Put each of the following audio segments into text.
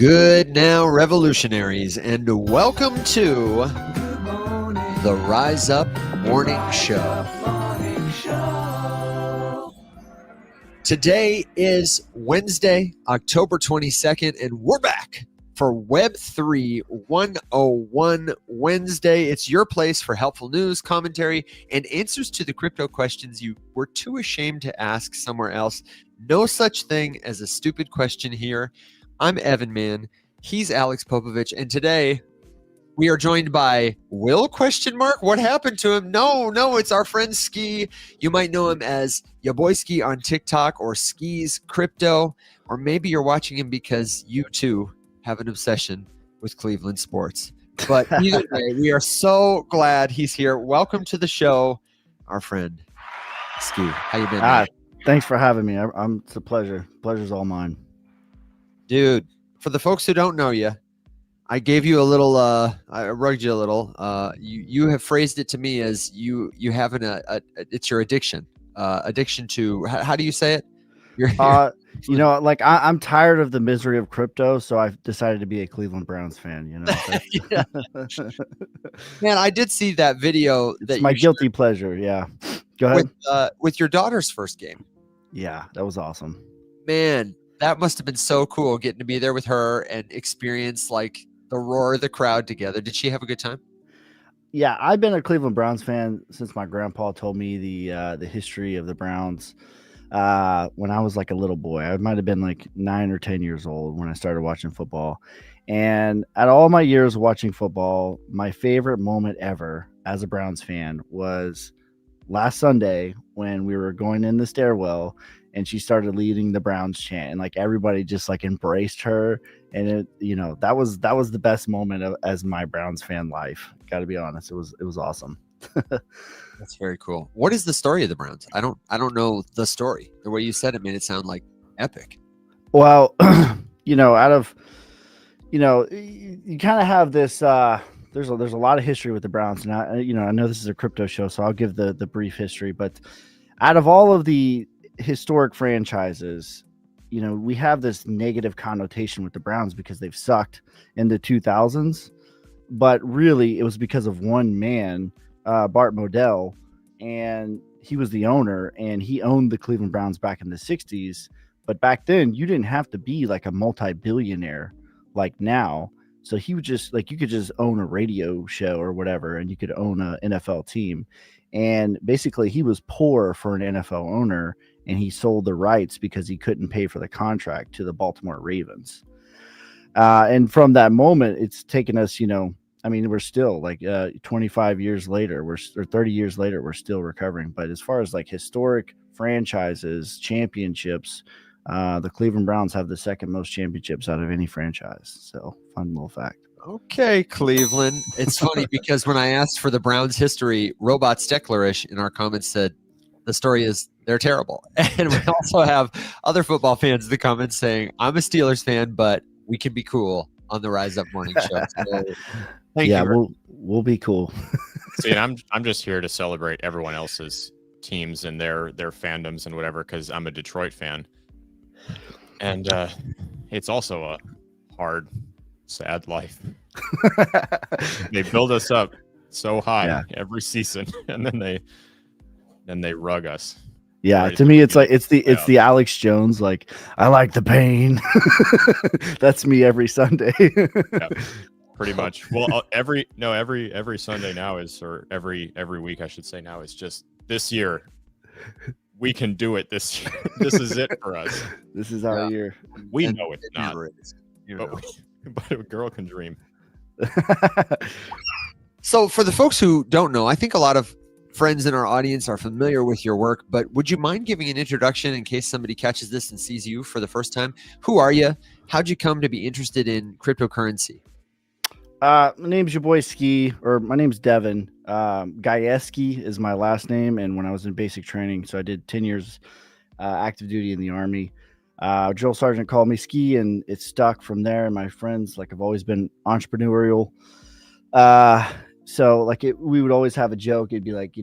Good now, revolutionaries, and welcome to the Rise Up Morning Show. Today is Wednesday, October 22nd, and we're back for Web3 101 Wednesday. It's your place for helpful news, commentary, and answers to the crypto questions you were too ashamed to ask somewhere else. No such thing as a stupid question here. I'm Evan Man. He's Alex Popovich. And today we are joined by Will ? What happened to him? No, it's our friend Skey. You might know him as Gajewskey on TikTok or Skey's Crypto, or maybe you're watching him because you too have an obsession with Cleveland sports. But either way, we are so glad he's here. Welcome to the show, our friend Skey. How you been, man? Thanks for having me. It's a pleasure. Pleasure's all mine. Dude, for the folks who don't know you, I gave you a little, I rugged you a little. You have phrased it to me as you have it's your addiction. Addiction to, how do you say it? I'm tired of the misery of crypto, so I've decided to be a Cleveland Browns fan. Man, I did see that video. It's my guilty pleasure. Yeah, go ahead. With your daughter's first game. Yeah, that was awesome. Man, that must have been so cool getting to be there with her and experience like the roar of the crowd together. Did she have a good time? Yeah, I've been a Cleveland Browns fan since my grandpa told me the history of the Browns. When I was like a little boy, I might have been like 9 or 10 years old when I started watching football. And at all my years watching football, my favorite moment ever as a Browns fan was last Sunday when we were going in the stairwell and she started leading the Browns chant, and like everybody just like embraced her. And that was the best moment as my Browns fan life. Got to be honest. It was awesome. That's very cool. What is the story of the Browns? I don't know the story. The way you said it made it sound like epic. Well, you kind of have this, there's a lot of history with the Browns, and I know this is a crypto show, so I'll give the brief history, but out of all of the historic franchises, we have this negative connotation with the Browns because they've sucked in the 2000s, but really it was because of one man, Bart Modell, and he was the owner, and he owned the Cleveland Browns back in the 60s. But back then you didn't have to be like a multi-billionaire like now. So he would just you could just own a radio show or whatever, and you could own an NFL team. And basically he was poor for an NFL owner, and he sold the rights because he couldn't pay for the contract to the Baltimore Ravens. And from that moment, it's taken us, we're still like 25 years later, or 30 years later, we're still recovering. But as far as like historic franchises, championships, the Cleveland Browns have the second most championships out of any franchise. So fun little fact. Okay, Cleveland. It's funny because when I asked for the Browns history, Robot Stecklerish in our comments said the story is they're terrible. And we also have other football fans in the comments saying, I'm a Steelers fan, but we can be cool on the Rise Up Morning Show. So, thank you. We'll be cool. See, and I'm just here to celebrate everyone else's teams and their fandoms and whatever, because I'm a Detroit fan, and it's also a hard, sad life. They build us up so high every season, and then they rug us. Yeah, to me, it's like it's the Alex Jones, like, I like the pain. That's me every Sunday. Yeah, pretty much. Well, every Sunday now is, or every week I should say now, is just this year. We can do it this year. This is it for us. This is our year. We know it's not, but a girl can dream. So for the folks who don't know, I think a lot of friends in our audience are familiar with your work, but would you mind giving an introduction in case somebody catches this and sees you for the first time? Who are you? How'd you come to be interested in cryptocurrency? My name's your boy Skey, or my name's Devin. Gajewskey is my last name, and when I was in basic training, so I did 10 years active duty in the Army. Drill sergeant called me Skey, and it stuck from there. And my friends, like, I've always been entrepreneurial. So like we would always have a joke. It'd be like,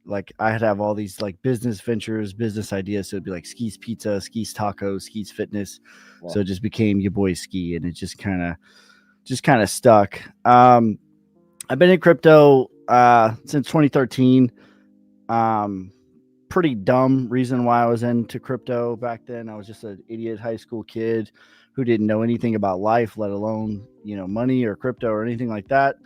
like I'd have all these like business ventures, business ideas. So it'd be like Skey's Pizza, Skey's Tacos, Skey's Fitness. Yeah. So it just became your boy Skey, and it just kind of stuck. I've been in crypto since 2013. Pretty dumb reason why I was into crypto back then. I was just an idiot high school kid who didn't know anything about life, let alone, money or crypto or anything like that.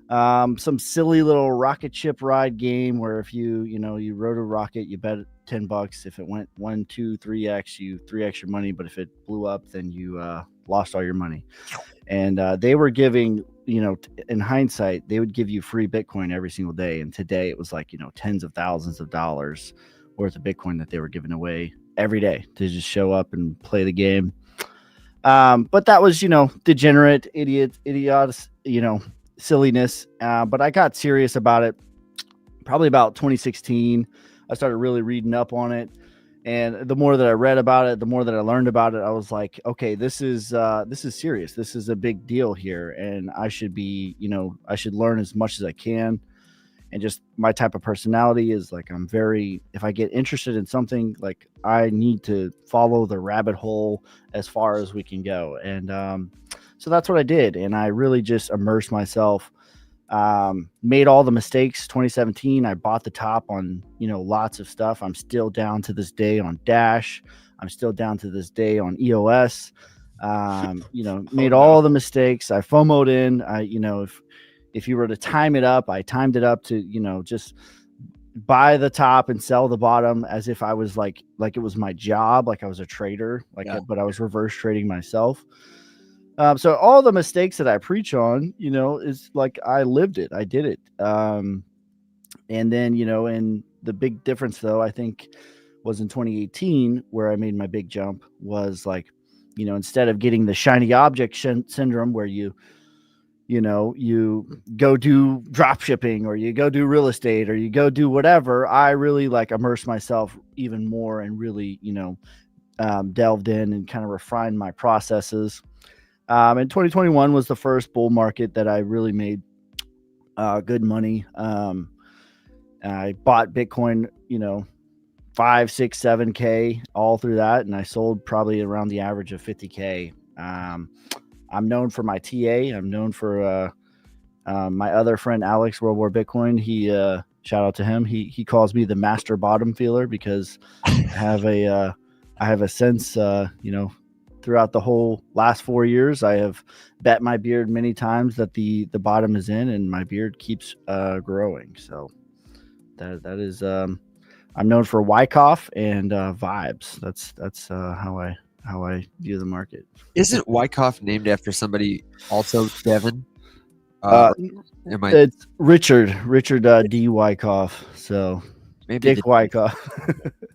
Some silly little rocket ship ride game where if you rode a rocket, you bet $10. If it went 1, 2, 3x, you 3x your money. But if it blew up, then you lost all your money. And they were giving, in hindsight, they would give you free Bitcoin every single day. And today it was like, tens of thousands of dollars worth of Bitcoin that they were giving away every day to just show up and play the game. But that was, degenerate, idiots, silliness. But I got serious about it probably about 2016. I started really reading up on it. And the more that I read about it, the more that I learned about it, I was like, okay, this is serious. This is a big deal here. And I should be, I should learn as much as I can. And just my type of personality is like, if I get interested in something, like I need to follow the rabbit hole as far as we can go. And so that's what I did. And I really just immersed myself. Made all the mistakes. 2017, I bought the top on, lots of stuff. I'm still down to this day on Dash. I'm still down to this day on EOS. Made all the mistakes. I FOMO'd in. If you were to time it up, I timed it up to, just buy the top and sell the bottom as if I was like it was my job, like I was a trader, but I was reverse trading myself. So all the mistakes that I preach on, is like I lived it. I did it. And then, and the big difference, though, I think was in 2018 where I made my big jump was like, instead of getting the shiny object syndrome where you go do drop shipping or you go do real estate or you go do whatever, I really like immersed myself even more and really, delved in and kind of refined my processes. And 2021 was the first bull market that I really made good money. I bought Bitcoin, 5, 6, 7K all through that. And I sold probably around the average of 50K. I'm known for my TA. I'm known for my other friend, Alex, World War Bitcoin. He shout out to him. He calls me the master bottom feeler because I have a sense, throughout the whole last 4 years, I have bet my beard many times that the bottom is in, and my beard keeps growing. So that is I'm known for Wyckoff and vibes. That's how I view the market. Isn't Wyckoff named after somebody also, Devin? It's Richard D. Wyckoff. So maybe Dick Wyckoff.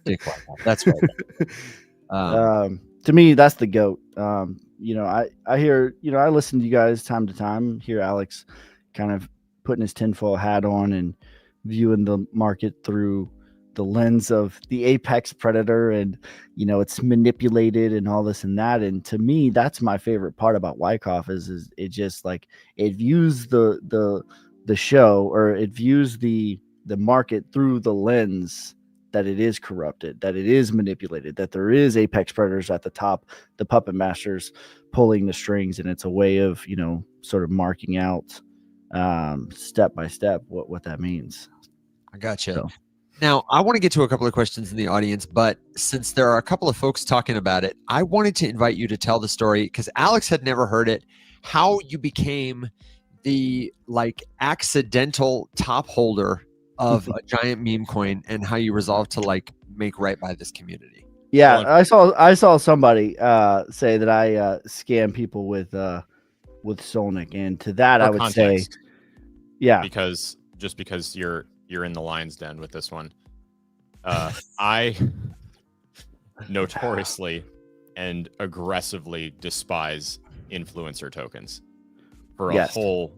Dick Wyckoff. That's right. To me, that's the GOAT. I hear, I listen to you guys time to time, hear Alex kind of putting his tinfoil hat on and viewing the market through the lens of the apex predator and, it's manipulated and all this and that. And to me, that's my favorite part about Wyckoff is it just like, it views the show, or it views the market through the lens that it is corrupted, that it is manipulated, that there is apex predators at the top, the puppet masters pulling the strings. And it's a way of, sort of marking out step by step what that means. I gotcha. So. Now, I want to get to a couple of questions in the audience, but since there are a couple of folks talking about it, I wanted to invite you to tell the story because Alex had never heard it, how you became the accidental top holder of a giant meme coin and how you resolved to make right by this community. Yeah, I saw somebody say that I scam people with SOLNIC, and to that I would context, say, yeah, because you're in the lion's den with this one. I notoriously and aggressively despise influencer tokens for a whole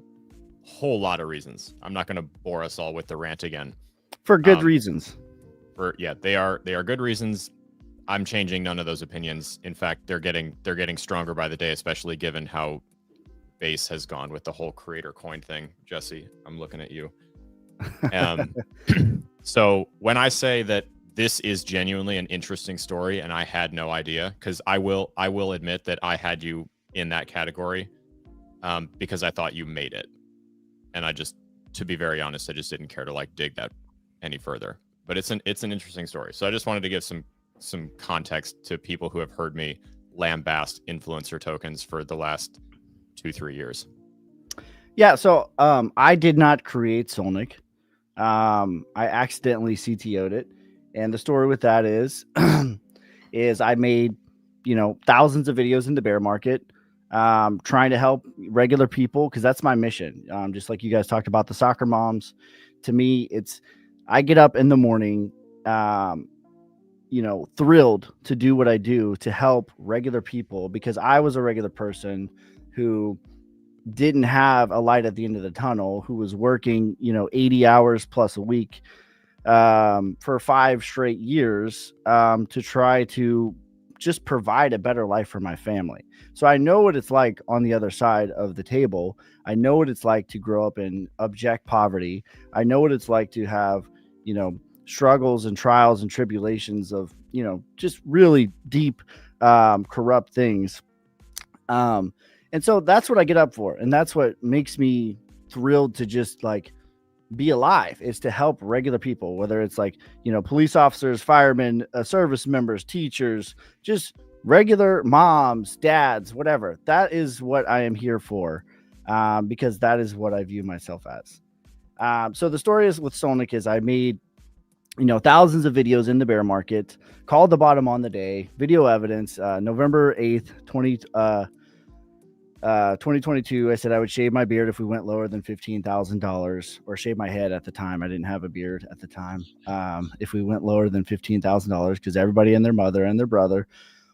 lot of reasons. I'm not going to bore us all with the rant again. For good reasons. They are good reasons. I'm changing none of those opinions. In fact, they're getting stronger by the day, especially given how base has gone with the whole creator coin thing. Jesse, I'm looking at you. So when I say that this is genuinely an interesting story and I had no idea, because I will admit that I had you in that category because I thought you made it. And I just, to be very honest, I just didn't care to like dig that any further. But it's an interesting story. So I just wanted to give some context to people who have heard me lambast influencer tokens for the last 2-3 years. Yeah, so I did not create SOLNIC. I accidentally CTO'd it. And the story with that is, is I made, thousands of videos in the bear market, trying to help regular people, because that's my mission. Just like you guys talked about the soccer moms. To me, I get up in the morning, thrilled to do what I do to help regular people, because I was a regular person who didn't have a light at the end of the tunnel, who was working, 80 hours plus a week for 5 straight years to try to just provide a better life for my family. So I know what it's like on the other side of the table. I know what it's like to grow up in abject poverty. I know what it's like to have, struggles and trials and tribulations of, just really deep, corrupt things. And so that's what I get up for. And that's what makes me thrilled to just like be alive, is to help regular people, whether it's like, police officers, firemen, service members, teachers, just regular moms, dads, whatever. That is what I am here for, because that is what I view myself as. So the story is with SOLNIC is I made, thousands of videos in the bear market, called the bottom on the day, video evidence, November 8th, 2022. I said I would shave my beard if we went lower than $15,000, or shave my head. At the time I didn't have a beard at the time. If we went lower than $15,000, because everybody and their mother and their brother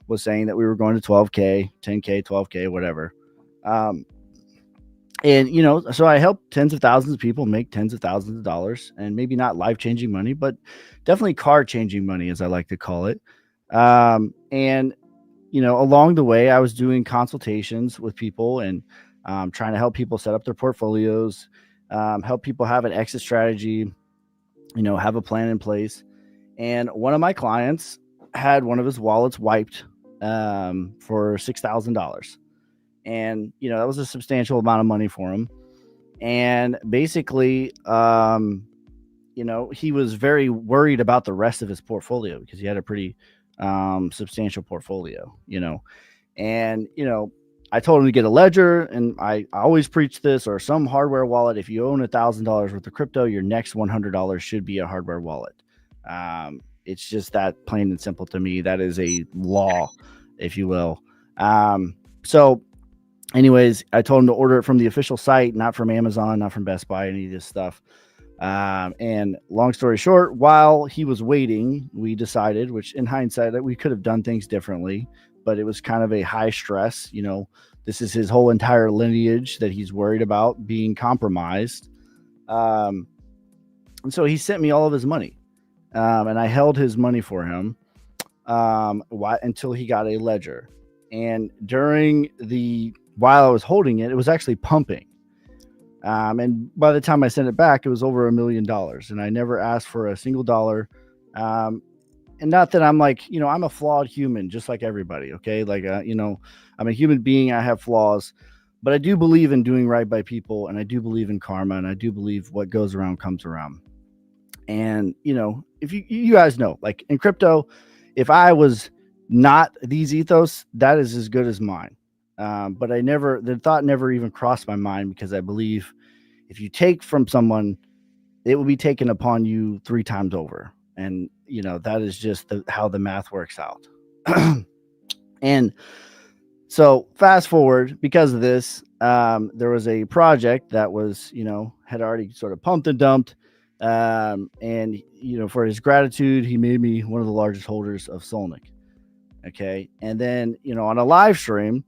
was saying that we were going to 12K, 10K, 12K, whatever. And, so I helped tens of thousands of people make tens of thousands of dollars, and maybe not life-changing money, but definitely car-changing money, as I like to call it. And, along the way, I was doing consultations with people and trying to help people set up their portfolios, help people have an exit strategy, have a plan in place. And one of my clients had one of his wallets wiped for $6,000. And, that was a substantial amount of money for him. And basically, he was very worried about the rest of his portfolio, because he had a pretty substantial portfolio, and, I told him to get a ledger, and I always preach this, or some hardware wallet. If you own $1,000 worth of crypto, your next $100 should be a hardware wallet. It's just that plain and simple to me. That is a law, if you will. So anyways, I told him to order it from the official site, not from Amazon, not from Best Buy, any of this stuff. And long story short, while he was waiting, we decided, which in hindsight, that we could have done things differently, but it was kind of a high stress. This is his whole entire lineage that he's worried about being compromised. And so he sent me all of his money, and I held his money for him until he got a ledger. And while I was holding it, it was actually pumping. And by the time I sent it back, it was over $1 million, and I never asked for a single dollar. And not that I'm like, I'm a flawed human, just like everybody. Okay. Like, I'm a human being. I have flaws, but I do believe in doing right by people. And I do believe in karma, and I do believe what goes around comes around. And, if you guys know, like in crypto, if I was not these ethos, that is as good as mine. But the thought never even crossed my mind, because I believe if you take from someone, it will be taken upon you 3 times over. And, that is just how the math works out. And so fast forward, because of this, there was a project that was, had already sort of pumped and dumped. And, for his gratitude, he made me one of the largest holders of SOLNIC. Okay. And then, on a live stream,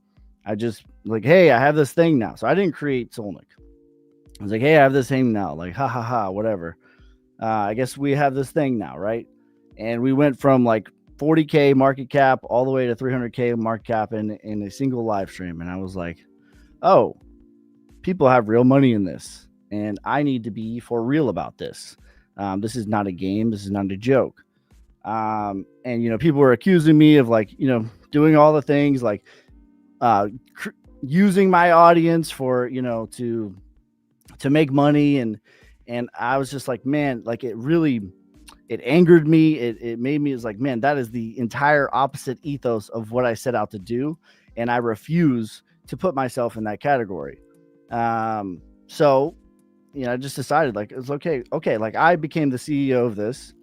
I just like, hey, I have this thing now. So I didn't create SOLNIC. I was like, hey, I have this thing now. Like, ha ha ha, whatever. I guess we have this thing now, right? And we went from like 40K market cap all the way to 300K market cap in a single live stream. And I was like, oh, people have real money in this, and I need to be for real about this. This is not a game. This is not a joke. And people were accusing me of doing all the things like using my audience for to make money, and I was just like, man, like it angered me. It made me, it's like, man, that is the entire opposite ethos of what I set out to do, and I refuse to put myself in that category. So I just decided like it's okay, like I became the CEO of this.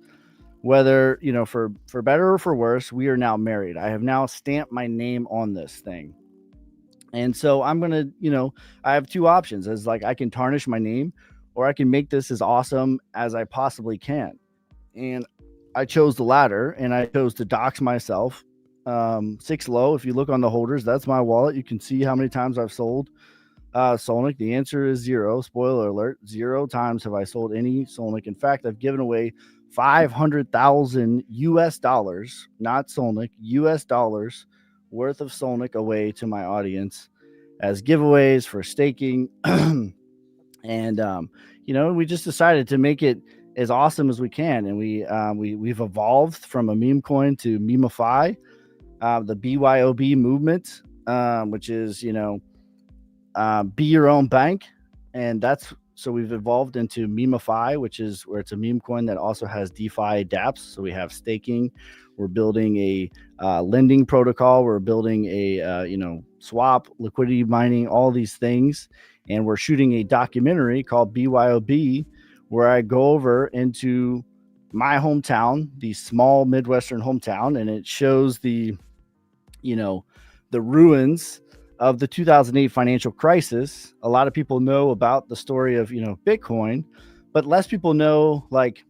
Whether for better or for worse, we are now married. I have now stamped my name on this thing. And so I'm going to, I have two options, as like I can tarnish my name, or I can make this as awesome as I possibly can. And I chose the latter, and I chose to dox myself. 6 low. If you look on the holders, that's my wallet. You can see how many times I've sold SOLNIC. The answer is 0. Spoiler alert. 0 times have I sold any SOLNIC. In fact, I've given away $500,000 US, not SOLNIC, US dollars worth of SOLNIC away to my audience as giveaways for staking. And we just decided to make it as awesome as we can. And we've evolved from a meme coin to Memify, the BYOB movement, which is be your own bank. And so we've evolved into Memify, which is where it's a meme coin that also has DeFi dApps. So we have staking. We're building a lending protocol. We're building a swap, liquidity mining, all these things. And we're shooting a documentary called BYOB, where I go over into my hometown, the small Midwestern hometown, and it shows the ruins of the 2008 financial crisis. A lot of people know about the story of, Bitcoin, but less people know, like,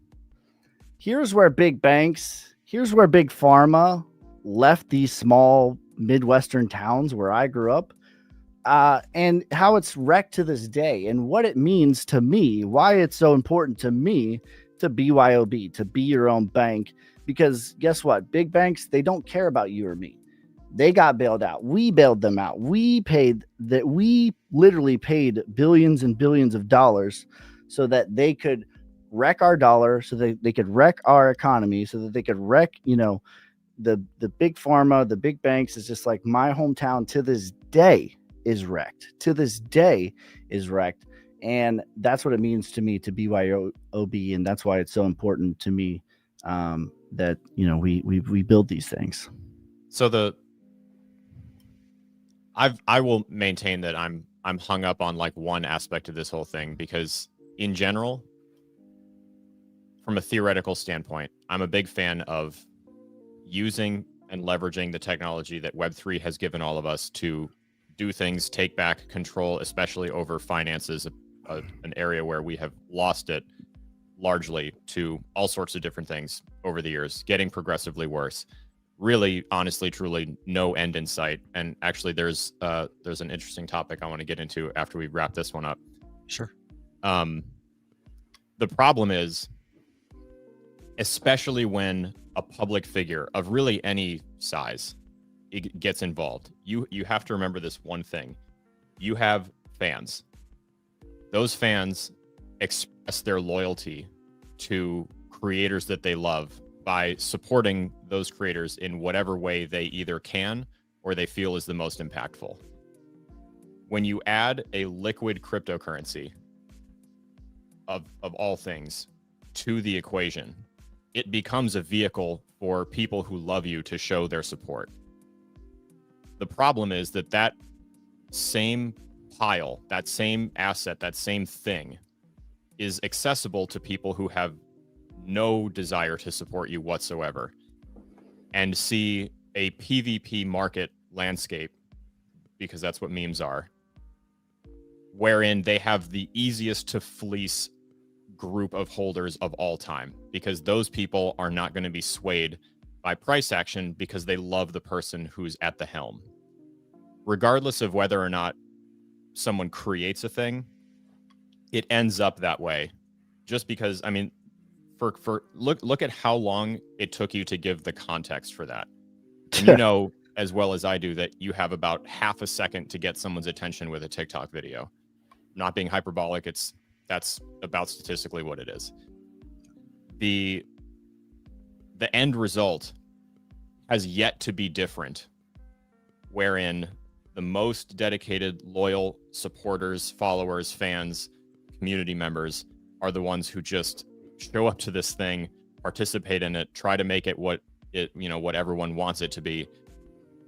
here's where big banks, here's where big pharma left these small Midwestern towns where I grew up, and how it's wrecked to this day, and what it means to me, why it's so important to me to BYOB, to be your own bank. Because guess what? Big banks, they don't care about you or me. They got bailed out. We bailed them out. We literally paid billions and billions of dollars so that they could wreck our dollar, so they could wreck our economy, so that they could wreck, the big pharma, the big banks. Is just like my hometown to this day is wrecked. To this day is wrecked. And that's what it means to me to BYOB. And that's why it's so important to me that, we build these things. So I will maintain that I'm hung up on like one aspect of this whole thing, because in general, from a theoretical standpoint, I'm a big fan of using and leveraging the technology that Web3 has given all of us to do things, take back control, especially over finances, an area where we have lost it largely to all sorts of different things over the years, getting progressively worse. Really, honestly, truly, no end in sight. And actually, there's an interesting topic I want to get into after we wrap this one up. Sure. The problem is, especially when a public figure of really any size gets involved, you have to remember this one thing. You have fans. Those fans express their loyalty to creators that they love by supporting those creators in whatever way they either can or they feel is the most impactful. When you add a liquid cryptocurrency of all things to the equation, it becomes a vehicle for people who love you to show their support. The problem is that same pile, that same asset, that same thing is accessible to people who have no desire to support you whatsoever, and see a PvP market landscape, because that's what memes are, wherein they have the easiest to fleece group of holders of all time, because those people are not going to be swayed by price action because they love the person who's at the helm. Regardless of whether or not someone creates a thing, it ends up that way. Just because, I mean, look at how long it took you to give the context for that. And you know as well as I do that you have about half a second to get someone's attention with a TikTok video. Not being hyperbolic, that's about statistically what it is. the end result has yet to be different, wherein the most dedicated, loyal supporters, followers, fans, community members are the ones who just show up to this thing, participate in it, try to make it what everyone wants it to be,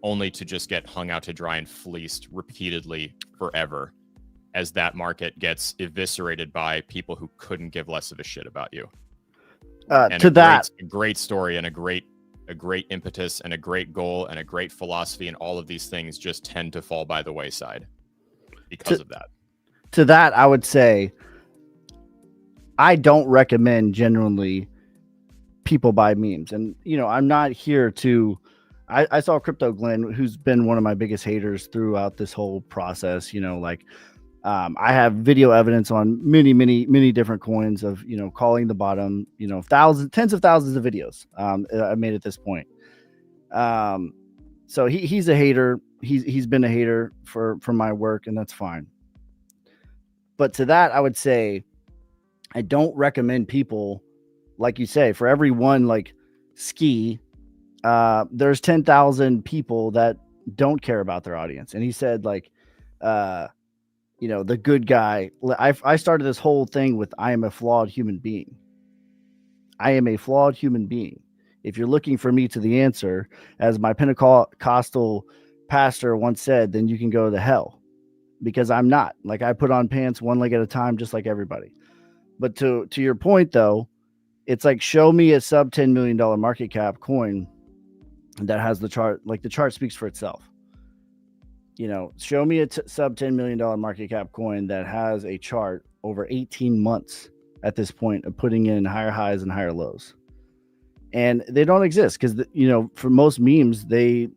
only to just get hung out to dry and fleeced repeatedly forever as that market gets eviscerated by people who couldn't give less of a shit about you. A great story and a great impetus and a great goal and a great philosophy, and all of these things just tend to fall by the wayside because of that. To that, I would say I don't recommend generally people buy memes. And, I'm not here to, I saw Crypto Glenn, who's been one of my biggest haters throughout this whole process, I have video evidence on many different coins of, calling the bottom, tens of thousands of videos I made at this point. So he's a hater. He's been a hater for my work, and that's fine. But to that, I would say, I don't recommend people, like you say, for every one like Skey, there's 10,000 people that don't care about their audience. And he said the good guy. I started this whole thing with, I am a flawed human being. I am a flawed human being. If you're looking for me to the answer, as my Pentecostal pastor once said, then you can go to hell, because I'm not. Like, I put on pants one leg at a time, just like everybody. But to your point, though, it's like, show me a sub $10 million market cap coin that has the chart. Like, the chart speaks for itself. Show me a sub $10 million market cap coin that has a chart over 18 months at this point of putting in higher highs and higher lows. And they don't exist because, for most memes, and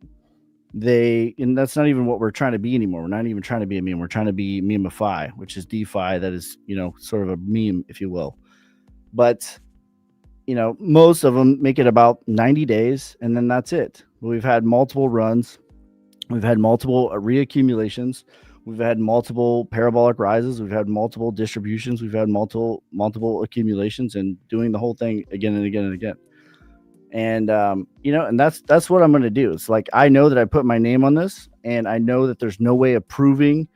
that's not even what we're trying to be anymore. We're not even trying to be a meme. We're trying to be memify, which is DeFi. That is, sort of a meme, if you will. But, most of them make it about 90 days, and then that's it. We've had multiple runs. We've had multiple reaccumulations. We've had multiple parabolic rises. We've had multiple distributions. We've had multiple accumulations, and doing the whole thing again and again and again. And, and that's what I'm going to do. It's like, I know that I put my name on this, and I know that there's no way of proving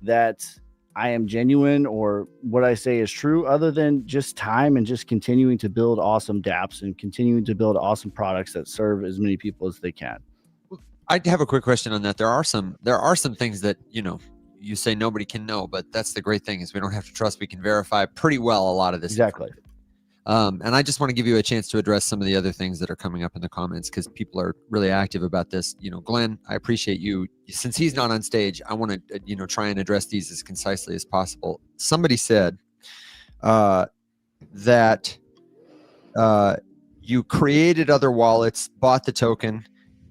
that I am genuine or what I say is true, other than just time and just continuing to build awesome dApps and continuing to build awesome products that serve as many people as they can. I have a quick question on that. There are some things that, you say nobody can know, but that's the great thing, is we don't have to trust. We can verify pretty well a lot of this. Exactly. And I just want to give you a chance to address some of the other things that are coming up in the comments, because people are really active about this. Glenn, I appreciate you. Since he's not on stage, I want to, try and address these as concisely as possible. Somebody said that you created other wallets, bought the token,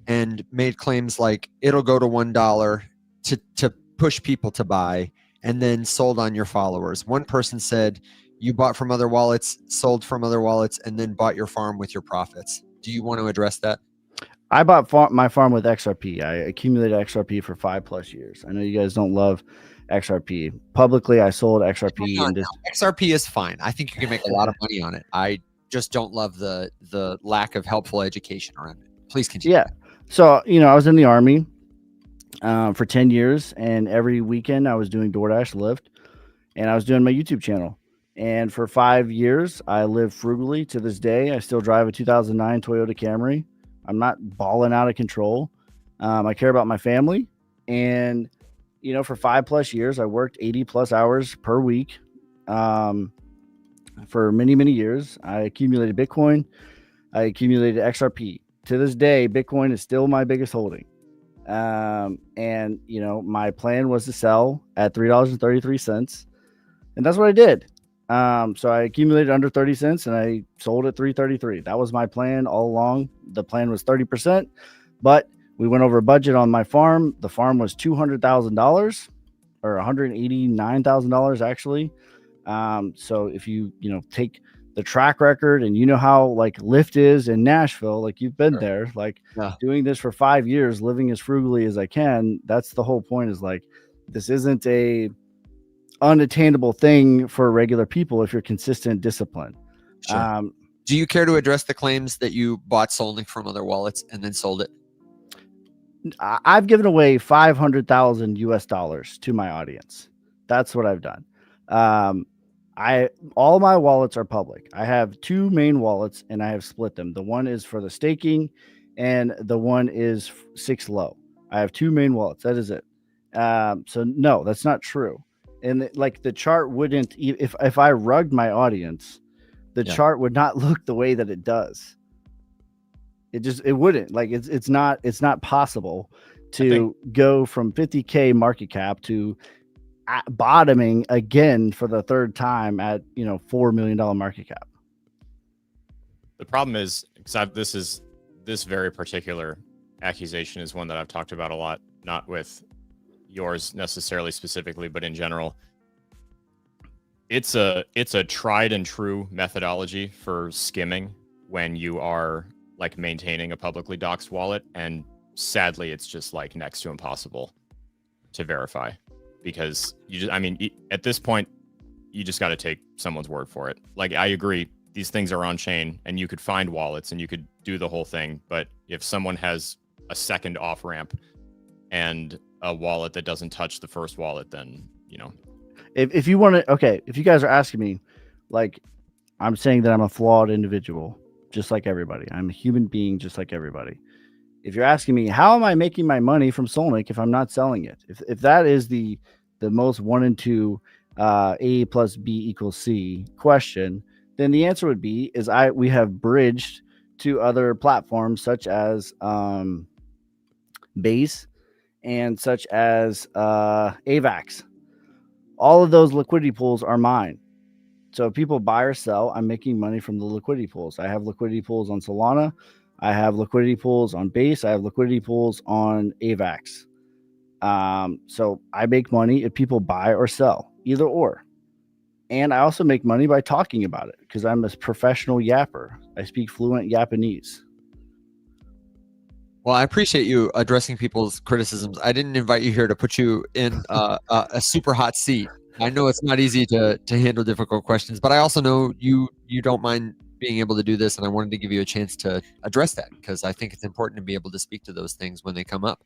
and made claims like it'll go to $1 to push people to buy, and then sold on your followers. One person said you bought from other wallets, sold from other wallets, and then bought your farm with your profits. Do you want to address that? I bought my farm with XRP. I accumulated XRP for 5+ years. I know you guys don't love XRP. Publicly, I sold XRP. XRP is fine. I think you can make a lot of money on it. I just don't love the lack of helpful education around it. Please continue. Yeah. So, I was in the Army for 10 years, and every weekend I was doing DoorDash, Lyft, and I was doing my YouTube channel. And for 5 years, I lived frugally. To this day, I still drive a 2009 Toyota Camry. I'm not balling out of control. I care about my family. And, for 5+ years, I worked 80+ hours per week for many years. I accumulated Bitcoin. I accumulated XRP. To this day, Bitcoin is still my biggest holding. And, my plan was to sell at $3.33. And that's what I did. So I accumulated under 30 cents and I sold at $3.33. That was my plan all along. The plan was 30%, but we went over budget on my farm. The farm was $200,000 or $189,000 actually. So if you take the track record and how like Lyft is in Nashville, like you've been there, like doing this for 5 years, living as frugally as I can. That's the whole point, is like, this isn't a unattainable thing for regular people if you're consistent, disciplined. Sure. Do you care to address the claims that you bought SOLNIC from other wallets and then sold it? I've given away 500,000 US dollars to my audience. That's what I've done. All my wallets are public. I have two main wallets and I have split them. The one is for the staking and the one is 6 low. I have two main wallets. That is it. So no, that's not true. And like the chart wouldn't, if I rugged my audience, the chart would not look the way that it does. It wouldn't. Like it's not possible to go from 50K market cap to bottoming again for the third time at $4 million market cap. The problem is, because this very particular accusation is one that I've talked about a lot, not with yours necessarily specifically, but in general. It's a tried and true methodology for skimming when you are like maintaining a publicly doxed wallet, and sadly it's just like next to impossible to verify, because at this point you just got to take someone's word for it. Like, I agree, these things are on chain and you could find wallets and you could do the whole thing, but if someone has a second off ramp and a wallet that doesn't touch the first wallet, then if you want to, if you guys are asking me, like, I'm saying that I'm a flawed individual just like everybody. I'm a human being just like everybody. If you're asking me, how am I making my money from SOLNIC if I'm not selling it? If that is the most 1 and 2 A plus B equals C question, then the answer would be we have bridged to other platforms such as Base and such as AVAX. All of those liquidity pools are mine. So if people buy or sell, I'm making money from the liquidity pools. I have liquidity pools on Solana. I have liquidity pools on Base. I have liquidity pools on AVAX. So I make money if people buy or sell, either or. And I also make money by talking about it because I'm a professional yapper. I speak fluent Japanese. Well, I appreciate you addressing people's criticisms. I didn't invite you here to put you in a super hot seat. I know it's not easy to handle difficult questions, but I also know you don't mind being able to do this, and I wanted to give you a chance to address that because I think it's important to be able to speak to those things when they come up.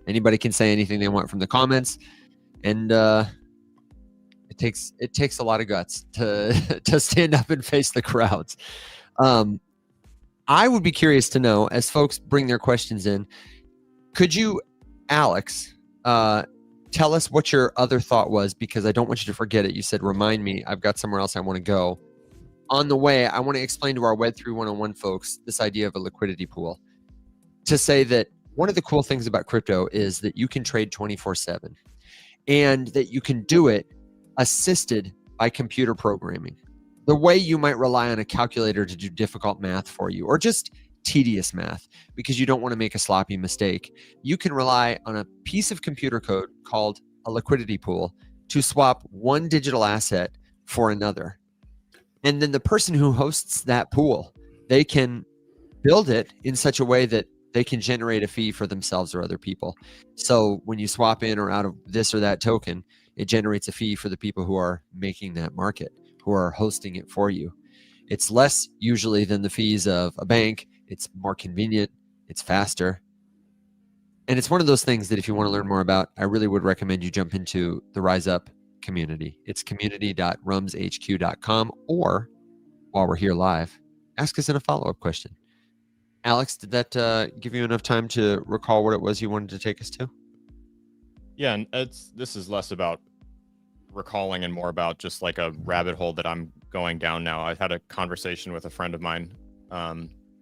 Anybody can say anything they want from the comments, and it takes a lot of guts to stand up and face the crowds. I would be curious to know, as folks bring their questions in, could you, Alex, tell us what your other thought was, because I don't want you to forget it. You said, remind me, I've got somewhere else I want to go. On the way, I want to explain to our Web3 101 folks this idea of a liquidity pool, to say that one of the cool things about crypto is that you can trade 24/7 and that you can do it assisted by computer programming. The way you might rely on a calculator to do difficult math for you, or just tedious math because you don't want to make a sloppy mistake, you can rely on a piece of computer code called a liquidity pool to swap one digital asset for another. And then the person who hosts that pool, they can build it in such a way that they can generate a fee for themselves or other people. So when you swap in or out of this or that token, it generates a fee for the people who are making that market, who are hosting it for you. It's less usually than the fees of a bank. It's more convenient. It's faster. And it's one of those things that if you want to learn more about, I really would recommend you jump into the Rise Up community. It's community.rumshq.com, or while we're here live, ask us in a follow-up question. Alex, did that give you enough time to recall what it was you wanted to take us to? Yeah, and this is less about recalling and more about just like a rabbit hole that I'm going down now. I've had a conversation with a friend of mine,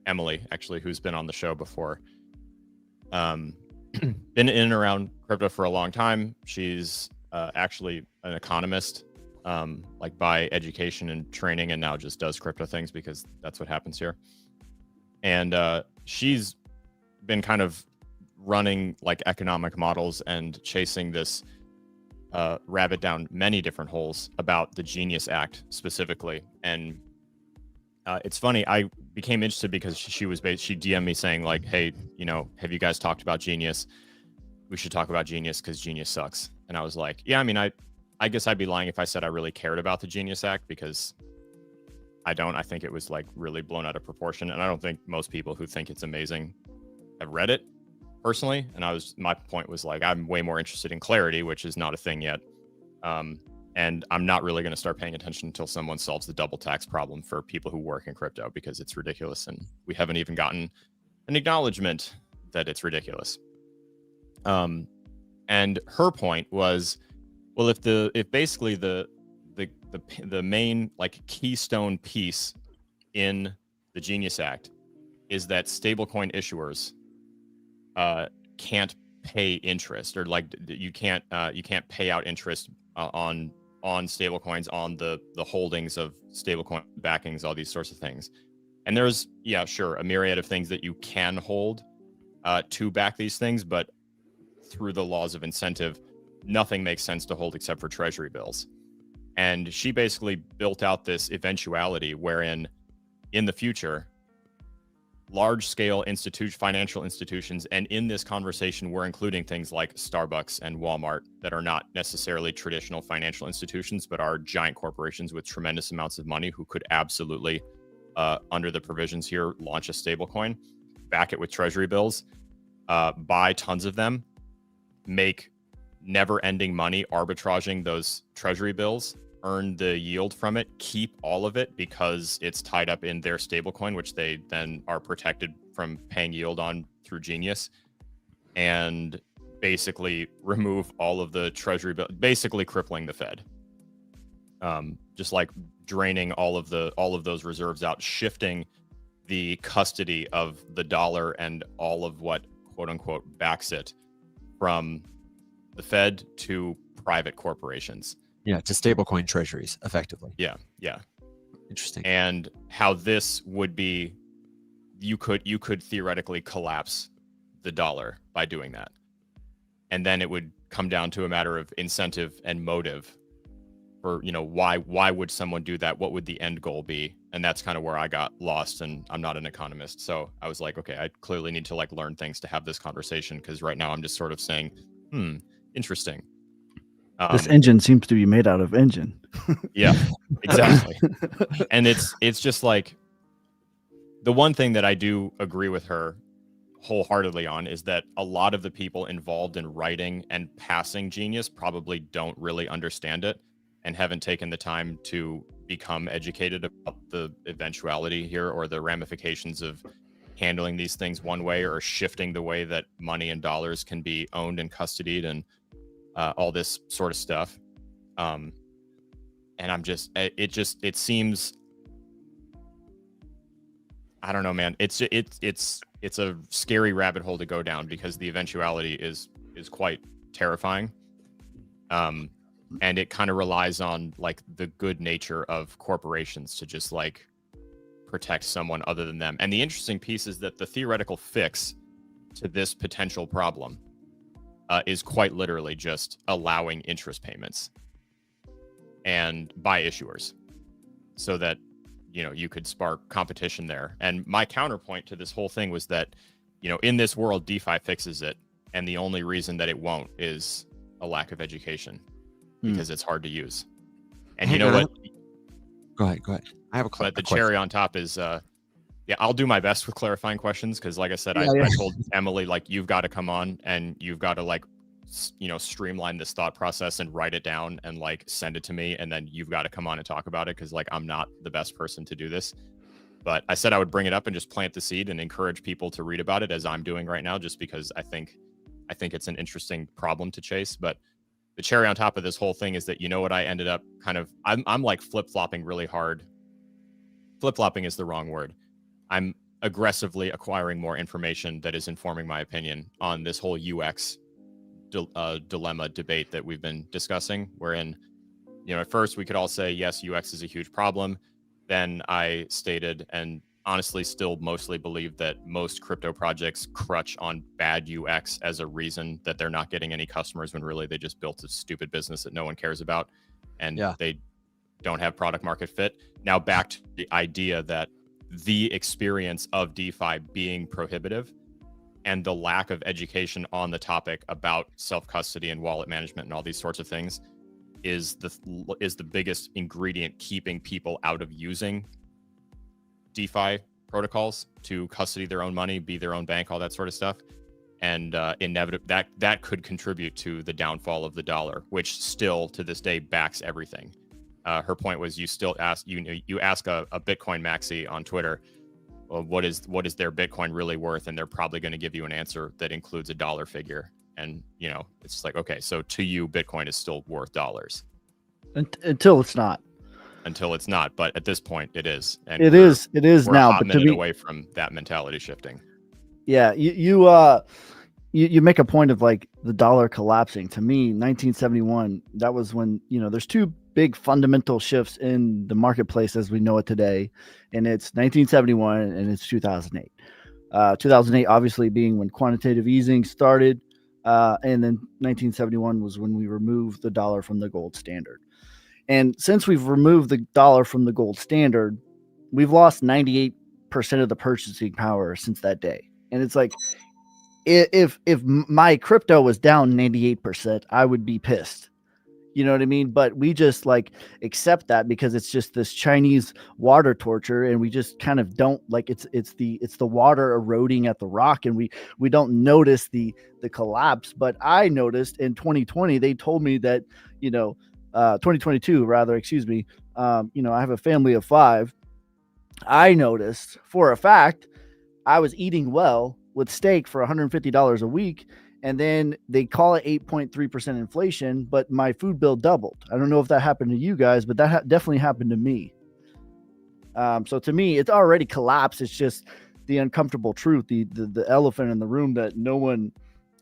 Emily, actually, who's been on the show before. Been in and around crypto for a long time. She's actually an economist, like by education and training, and now just does crypto things because that's what happens here. And she's been kind of running like economic models and chasing this rabbit down many different holes about the Genius Act specifically. And it's funny, I became interested because she DM'd me saying like, hey, have you guys talked about Genius? We should talk about Genius because Genius sucks. And I was like, yeah, I mean, I guess I'd be lying if I said I really cared about the Genius Act, because I don't. I think it was like really blown out of proportion, and I don't think most people who think it's amazing have read it personally. And my point was like, I'm way more interested in clarity, which is not a thing yet. And I'm not really going to start paying attention until someone solves the double tax problem for people who work in crypto, because it's ridiculous, and we haven't even gotten an acknowledgement that it's ridiculous. And her point was, well, if basically the main like keystone piece in the Genius Act is that stablecoin issuers can't pay interest, or like you can't pay out interest on stablecoins, on the holdings of stablecoin backings, all these sorts of things. And there's, yeah, sure, a myriad of things that you can hold to back these things, but through the laws of incentive, nothing makes sense to hold except for treasury bills. And she basically built out this eventuality wherein in the future, large-scale financial institutions, and in this conversation, we're including things like Starbucks and Walmart that are not necessarily traditional financial institutions, but are giant corporations with tremendous amounts of money who could absolutely, under the provisions here, launch a stablecoin, back it with treasury bills, buy tons of them, make never-ending money arbitraging those treasury bills, earn the yield from it, keep all of it because it's tied up in their stablecoin, which they then are protected from paying yield on through Genius, and basically remove all of the treasury bill, basically crippling the Fed. Just like draining all of those reserves out, shifting the custody of the dollar and all of what quote unquote backs it from the Fed to private corporations. Yeah, to stablecoin treasuries, effectively. Yeah. Interesting. And how this would be, you could theoretically collapse the dollar by doing that. And then it would come down to a matter of incentive and motive for, why would someone do that? What would the end goal be? And that's kind of where I got lost, and I'm not an economist. So I was like, okay, I clearly need to like learn things to have this conversation, because right now I'm just sort of saying, interesting. This engine seems to be made out of engine. Yeah, exactly. And it's just like, the one thing that I do agree with her wholeheartedly on is that a lot of the people involved in writing and passing Genius probably don't really understand it and haven't taken the time to become educated about the eventuality here, or the ramifications of handling these things one way, or shifting the way that money and dollars can be owned and custodied, and all this sort of stuff. And it seems, I don't know, man. It's a scary rabbit hole to go down, because the eventuality is quite terrifying. And it kind of relies on like the good nature of corporations to just like protect someone other than them. And the interesting piece is that the theoretical fix to this potential problem is quite literally just allowing interest payments and by issuers, so that you could spark competition there. And my counterpoint to this whole thing was that in this world, DeFi fixes it, and the only reason that it won't is a lack of education, because it's hard to use. And you know what? Go ahead. I have a question. But the cherry on top is I'll do my best with clarifying questions, because like I said, I told Emily, like, you've got to come on and you've got to like streamline this thought process and write it down and like send it to me, and then you've got to come on and talk about it, because like I'm not the best person to do this. But I said I would bring it up and just plant the seed and encourage people to read about it, as I'm doing right now, just because I think it's an interesting problem to chase. But the cherry on top of this whole thing is that, what I ended up kind of, I'm like flip-flopping really hard. Flip-flopping is the wrong word. I'm aggressively acquiring more information that is informing my opinion on this whole UX dilemma debate that we've been discussing, wherein, at first we could all say, yes, UX is a huge problem. Then I stated, and honestly still mostly believe, that most crypto projects crutch on bad UX as a reason that they're not getting any customers, when really they just built a stupid business that no one cares about, and they don't have product market fit. Now back to the idea that the experience of DeFi being prohibitive and the lack of education on the topic about self-custody and wallet management and all these sorts of things is the biggest ingredient keeping people out of using DeFi protocols to custody their own money, be their own bank, all that sort of stuff. And inevitably that could contribute to the downfall of the dollar, which still to this day backs everything. Her point was you still ask you ask a Bitcoin maxi on Twitter, well, what is their Bitcoin really worth, and they're probably going to give you an answer that includes a dollar figure. And it's like, okay, so to you, Bitcoin is still worth dollars until it's not. Until it's not, but at this point, it is. And it is we're now. A hot but minute away from that mentality shifting. Yeah, you make a point of like the dollar collapsing. To me, 1971, that was when, there's two big fundamental shifts in the marketplace as we know it today. And it's 1971 and it's 2008. 2008, obviously being when quantitative easing started. And then 1971 was when we removed the dollar from the gold standard. And since we've removed the dollar from the gold standard, we've lost 98% of the purchasing power since that day. And it's like, if my crypto was down 98%, I would be pissed. You know what I mean? But we just like accept that because it's just this Chinese water torture, and we just kind of don't like it's the water eroding at the rock, and we don't notice the collapse. But I noticed in 2020, they told me that 2022 rather, excuse me. I have a family of 5. I noticed for a fact I was eating well with steak for $150 a week. And then they call it 8.3% inflation, but my food bill doubled. I don't know if that happened to you guys, but that definitely happened to me. So to me, it's already collapsed. It's just the uncomfortable truth, the elephant in the room that no one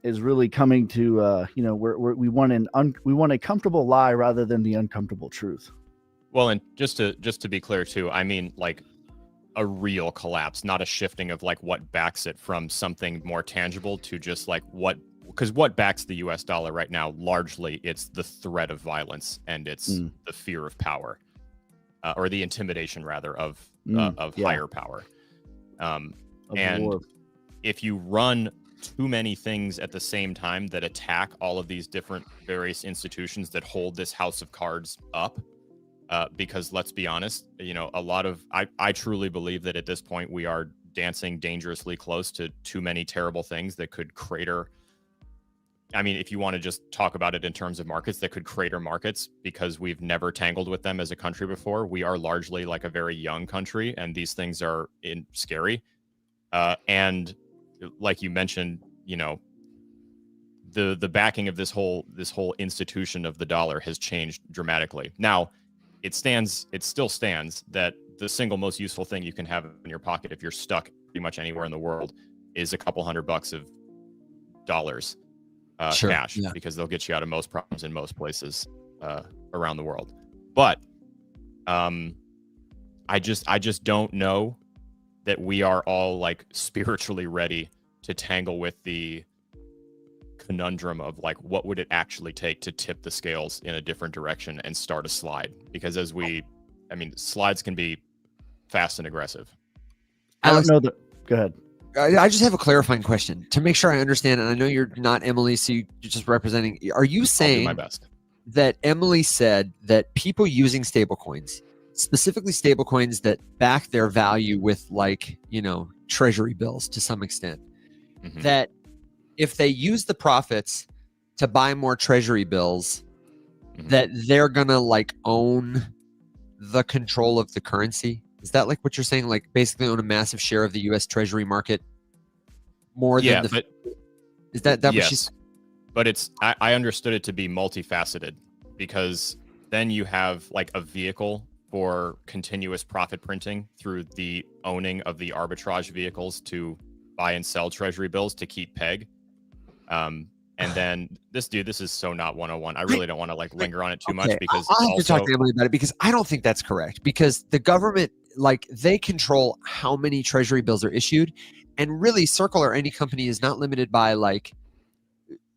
is really coming to. We want a comfortable lie rather than the uncomfortable truth. Well, and just to be clear too, I mean like a real collapse, not a shifting of like what backs it from something more tangible to just like because what backs the US dollar right now, largely it's the threat of violence and it's the fear of power, or the intimidation rather of higher power. And war. If you run too many things at the same time that attack all of these different various institutions that hold this house of cards up, because let's be honest, a lot of I truly believe that at this point we are dancing dangerously close to too many terrible things that could crater. I mean, if you want to just talk about it in terms of markets, that could crater markets because we've never tangled with them as a country before. We are largely like a very young country, and these things are scary. And like you mentioned, the backing of this whole institution of the dollar has changed dramatically. Now, it still stands that the single most useful thing you can have in your pocket if you're stuck pretty much anywhere in the world is a couple $100 of dollars, sure, cash, because they'll get you out of most problems in most places around the world. But I just don't know that we are all like spiritually ready to tangle with the conundrum of like what would it actually take to tip the scales in a different direction and start a slide, because slides can be fast and aggressive. I don't know that. Go ahead. I just have a clarifying question to make sure I understand, and I know you're not Emily, so you're just representing. Are you saying I'll do my best that Emily said that people using stablecoins, specifically stablecoins that back their value with like treasury bills to some extent, that if they use the profits to buy more treasury bills, that they're gonna like own the control of the currency? Is that like what you're saying? Like basically own a massive share of the U.S. Treasury market more than the. But, is that yes, what she's? But I understood it to be multifaceted, because then you have like a vehicle for continuous profit printing through the owning of the arbitrage vehicles to buy and sell treasury bills to keep peg. And then this is so not 101. I really don't want to like linger on it too much, because I'll have to talk to Emily about it, because I don't think that's correct, because the government, like, they control how many treasury bills are issued, and really Circle or any company is not limited by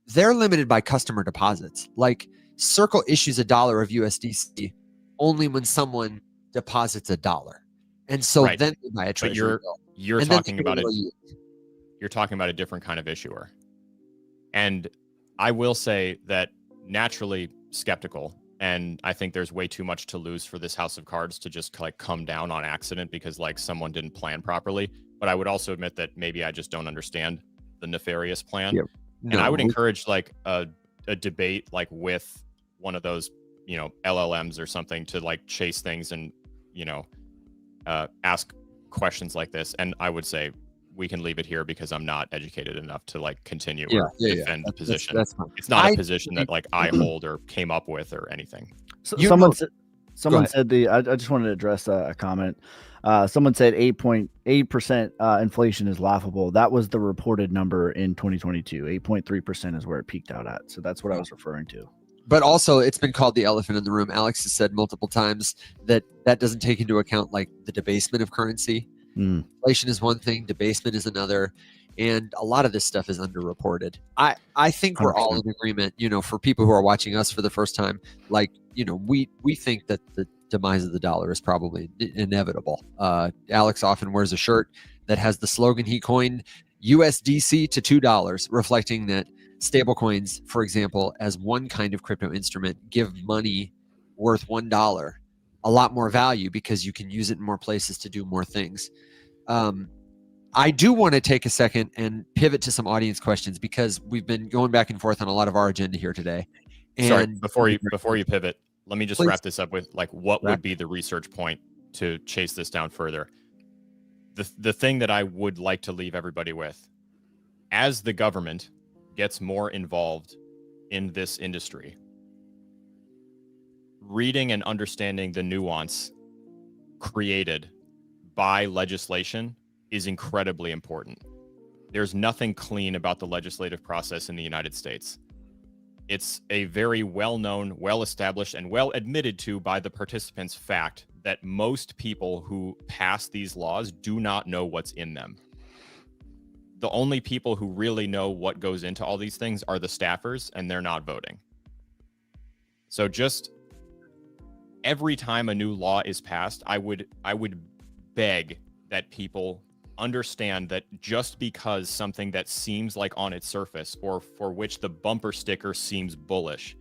they're limited by customer deposits. Like Circle issues $1 of USDC only when someone deposits $1. And so then they buy a treasury bill. You're talking about it. You're talking about a different kind of issuer. And I will say that naturally skeptical And I think there's way too much to lose for this house of cards to just like come down on accident because like someone didn't plan properly. But I would also admit that maybe I just don't understand the nefarious plan. Yep. And I would encourage like a debate like with one of those, you know, LLMs or something to like chase things and, you know, ask questions like this. And I would say we can leave it here because I'm not educated enough to like continue or defend the position. That's fine. It's not a position that like I hold or came up with or anything. So someone said I just wanted to address a comment. Someone said 8.8% inflation is laughable. That was the reported number in 2022. 8.3% is where it peaked out at. So that's what I was referring to. But also, it's been called the elephant in the room. Alex has said multiple times that doesn't take into account like the debasement of currency. Inflation is one thing, debasement is another, and a lot of this stuff is underreported. I think we're 100%. All in agreement. You know, for people who are watching us for the first time, like, you know, we think that the demise of the dollar is probably inevitable. Alex often wears a shirt that has the slogan he coined, USDC to $2, reflecting that stablecoins, for example, as one kind of crypto instrument, give money worth $1 a lot more value because you can use it in more places to do more things. I do want to take a second and pivot to some audience questions because we've been going back and forth on a lot of our agenda here today. And sorry, before you pivot, let me just wrap this up with like what would be the research point to chase this down further. The thing that I would like to leave everybody with, as the government gets more involved in this industry, reading and understanding the nuance created by legislation is incredibly important. There's nothing clean about the legislative process in the United States. It's a very well-known, well-established, and well-admitted to by the participants fact that most people who pass these laws do not know what's in them. The only people who really know what goes into all these things are the staffers, and they're not voting. So just every time a new law is passed, I would beg that people understand that just because something that seems like on its surface or for which the bumper sticker seems bullish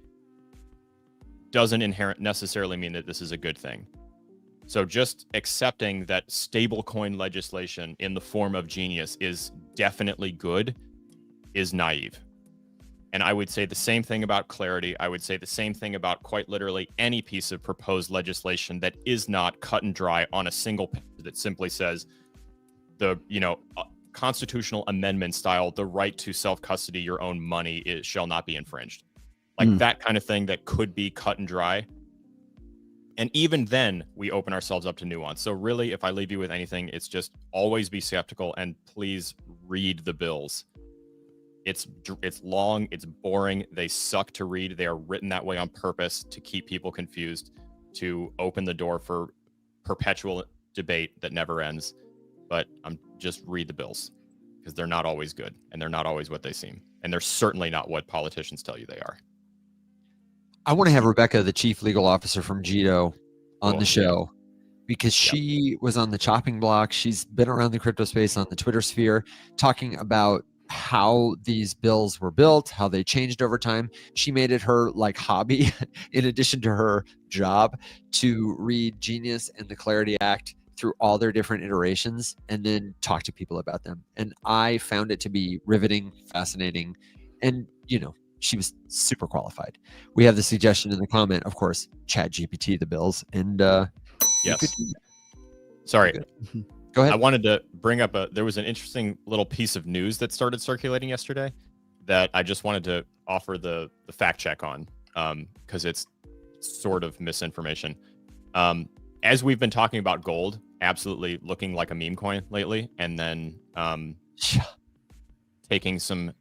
doesn't necessarily mean that this is a good thing. So just accepting that stablecoin legislation in the form of Genius is definitely good is naive. And I would say the same thing about Clarity. I would say the same thing about quite literally any piece of proposed legislation that is not cut and dry on a single page that simply says the, you know, constitutional amendment style, the right to self-custody your own money shall not be infringed. Like that kind of thing that could be cut and dry. And even then, we open ourselves up to nuance. So really, if I leave you with anything, it's just always be skeptical and please read the bills. It's long, it's boring, they suck to read. They are written that way on purpose to keep people confused, to open the door for perpetual debate that never ends. But just read the bills because they're not always good and they're not always what they seem. And they're certainly not what politicians tell you they are. I want to have Rebecca, the chief legal officer from Gajewskey, on the show because she was on the chopping block. She's been around the crypto space on the Twitter sphere talking about how these bills were built, how they changed over time. She made it her like hobby in addition to her job to read Genius and the Clarity Act through all their different iterations and then talk to people about them. And I found it to be riveting, fascinating, and, you know, she was super qualified. We have the suggestion in the comment, of course, ChatGPT the bills. And yes. Sorry. Go ahead. I wanted to bring up there was an interesting little piece of news that started circulating yesterday that I just wanted to offer the fact check on because it's sort of misinformation. As we've been talking about gold absolutely looking like a meme coin lately, and then taking some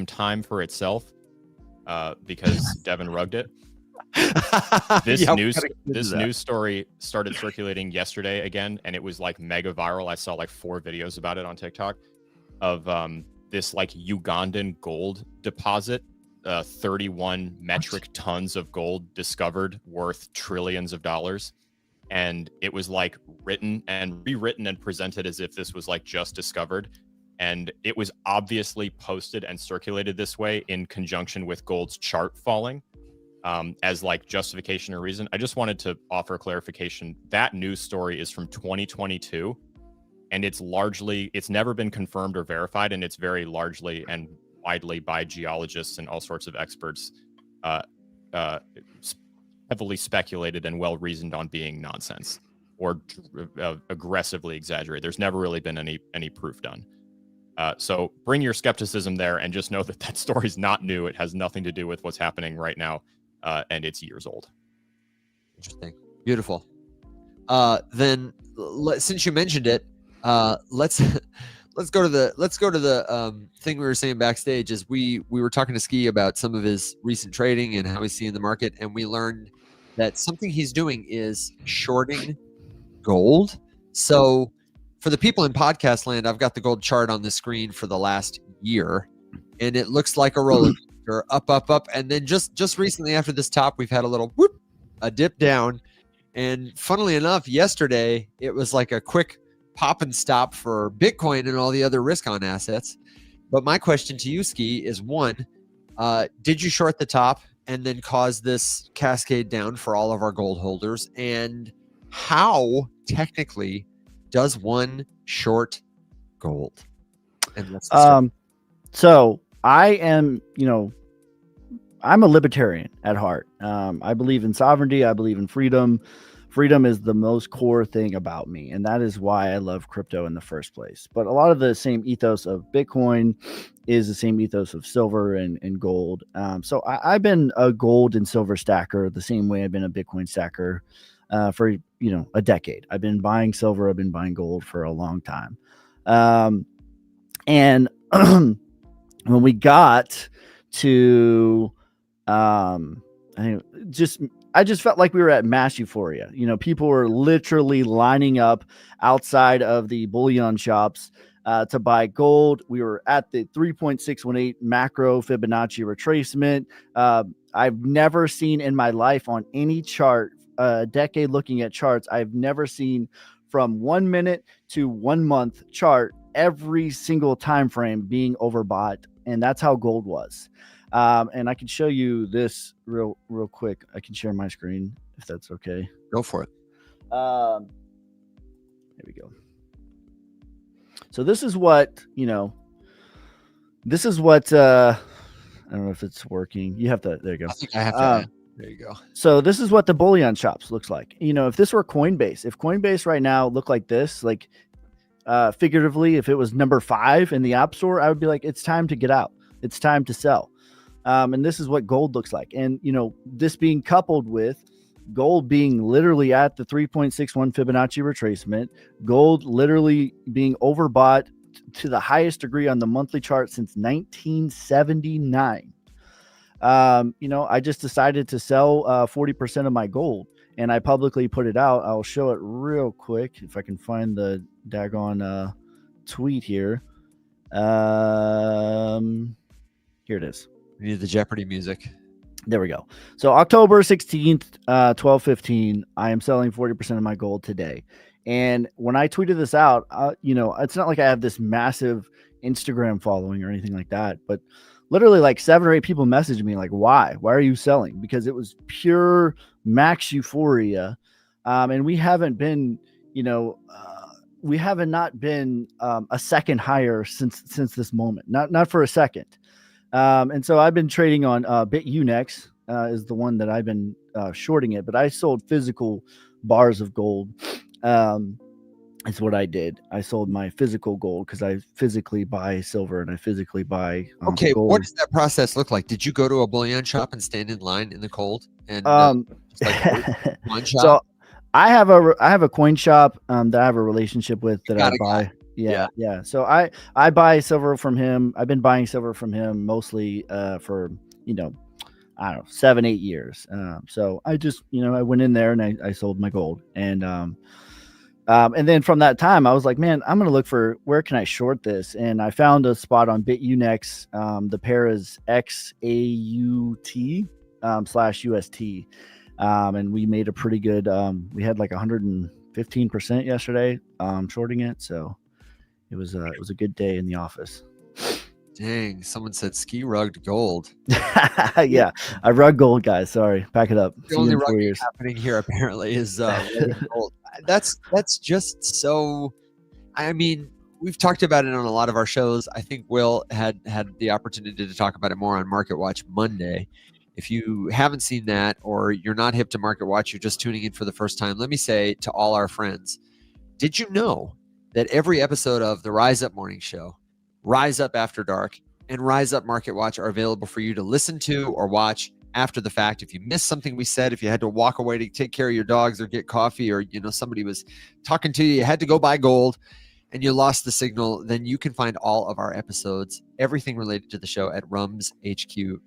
time for itself because Devin rugged it. This news story started circulating yesterday again, and it was like mega viral. I saw like 4 videos about it on TikTok of this like Ugandan gold deposit, 31 metric tons of gold discovered worth trillions of dollars. And it was like written and rewritten and presented as if this was like just discovered. And it was obviously posted and circulated this way in conjunction with gold's chart falling. as like justification or reason. I just wanted to offer clarification. That news story is from 2022, and it's never been confirmed or verified, and it's very largely and widely by geologists and all sorts of experts heavily speculated and well reasoned on being nonsense or aggressively exaggerated. There's never really been any proof done. So bring your skepticism there, and just know that that story's not new. It has nothing to do with what's happening right now, and it's years old. Interesting. Beautiful. Then since you mentioned it, let's go to the thing we were saying backstage. Is we were talking to Skey about some of his recent trading and how he's seeing the market, and we learned that something he's doing is shorting gold. So for the people in podcast land, I've got the gold chart on the screen for the last year, and it looks like a roller coaster, up, and then just recently after this top, we've had a little whoop, a dip down, and funnily enough, yesterday it was like a quick pop and stop for Bitcoin and all the other risk-on assets. But my question to you, Skey, is one: did you short the top and then cause this cascade down for all of our gold holders? And how technically does one short gold? And let's so I am, I'm a libertarian at heart. I believe in sovereignty. I believe in freedom. Freedom is the most core thing about me, and that is why I love crypto in the first place. But a lot of the same ethos of Bitcoin is the same ethos of silver and gold. So I've been a gold and silver stacker the same way I've been a Bitcoin stacker for a decade. I've been buying silver, I've been buying gold for a long time. And when we got to I just felt like we were at mass euphoria. People were literally lining up outside of the bullion shops to buy gold. We were at the 3.618 macro Fibonacci retracement. I've never seen in my life on any chart, a decade looking at charts, I've never seen from 1 minute to 1 month chart every single time frame being overbought. And that's how gold was. And I can show you this real quick. I can share my screen if that's okay. Go for it. There we go. So this is what, I don't know if it's working. You have to, there you go. I think I have to. There you go. So this is what the bullion shops looks like. If this were Coinbase, if Coinbase right now looked like this, like figuratively, if it was number 5 in the App Store, I would be like, it's time to get out. It's time to sell. And this is what gold looks like. And, this being coupled with gold being literally at the 3.61 Fibonacci retracement, gold literally being overbought to the highest degree on the monthly chart since 1979. I just decided to sell 40% of my gold, and I publicly put it out. I'll show it real quick if I can find the daggone tweet here. Here it is. We need the Jeopardy music. There we go. So October 16th, 12:15, I am selling 40% of my gold today. And when I tweeted this out, it's not like I have this massive Instagram following or anything like that, but literally like 7 or 8 people messaged me like, why are you selling? Because it was pure max euphoria. And we haven't been, we haven't not been a second higher since this moment, not for a second. And so I've been trading on BitUnex is the one that I've been shorting it, but I sold physical bars of gold. It's what I did. I sold my physical gold because I physically buy silver and I physically buy okay, gold. what does that process look like? Did you go to a bullion shop and stand in line in the cold? And one shop? So I have a coin shop that I have a relationship with that I buy. Yeah. So I buy silver from him. I've been buying silver from him mostly for I don't know, 7-8 years. So I just I went in there and I sold my gold, and then from that time I was like, man, I'm gonna look for where can I short this, and I found a spot on BitUnex. The pair is XAUT /UST, and we made a pretty good. We had like 115% yesterday shorting it, so. It was a good day in the office. Dang, someone said ski rugged gold. Yeah, I rug gold, guys. Sorry, pack it up. The See you only in 4 rugging years. happening here apparently is rugged gold. That's just so. I mean, we've talked about it on a lot of our shows. I think Will had the opportunity to talk about it more on Market Watch Monday. If you haven't seen that, or you're not hip to Market Watch, you're just tuning in for the first time, let me say to all our friends, did you know that every episode of the Rise Up Morning Show, Rise Up After Dark, and Rise Up Market Watch are available for you to listen to or watch after the fact? If you missed something we said, if you had to walk away to take care of your dogs or get coffee, or somebody was talking to you, you had to go buy gold and you lost the signal, then you can find all of our episodes, everything related to the show, at rumshq.com.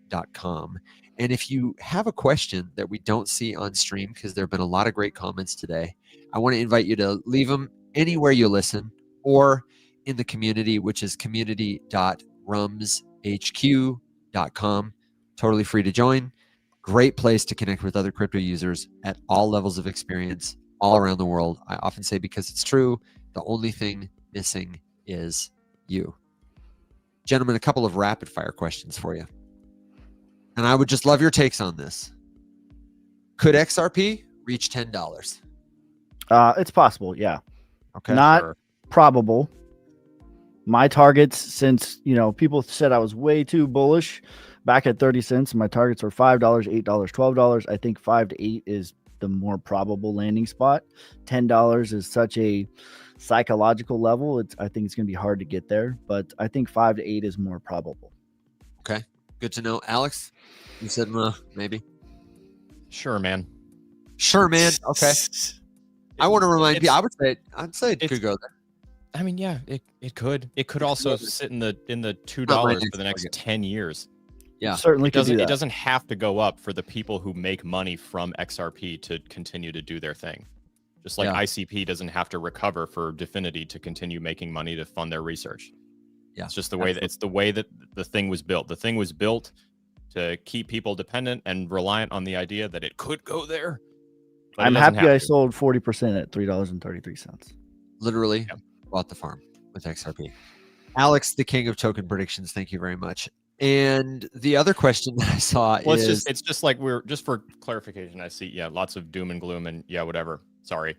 And if you have a question that we don't see on stream, because there have been a lot of great comments today, I want to invite you to leave them anywhere you listen or in the community, which is community.rumshq.com. Totally free to join. Great place to connect with other crypto users at all levels of experience all around the world. I often say, because it's true, the only thing missing is you. Gentlemen, a couple of rapid fire questions for you. And I would just love your takes on this. Could XRP reach $10? It's possible, yeah. Okay. Not Sure. probable. My targets, since people said I was way too bullish back at 30 cents, my targets were $5, $8, $12. I think 5 to 8 is the more probable landing spot. $10 is such a psychological level. I think it's going to be hard to get there, but I think 5 to 8 is more probable. Okay. Good to know. Alex, you said maybe. Sure, man. Sure, man. Okay. I want to remind you. I'd say it it's- could go there. I mean, yeah, it could. It could also sit in the $2 Not my for next the next target. 10 years. Yeah. Certainly It could do doesn't. that. It doesn't have to go up for the people who make money from XRP to continue to do their thing. Just like Yeah. ICP doesn't have to recover for Definity to continue making money to fund their research. Yeah, It's just the way that it's the way that the thing was built. The thing was built to keep people dependent and reliant on the idea that it could go there. But I'm it doesn't happy have I to. sold 40% at $3.33. Literally Yeah. bought the farm with XRP. Alex, the king of token predictions, thank you very much. And the other question that I saw Well, is it's just like just for clarification, I see lots of doom and gloom and whatever. Sorry.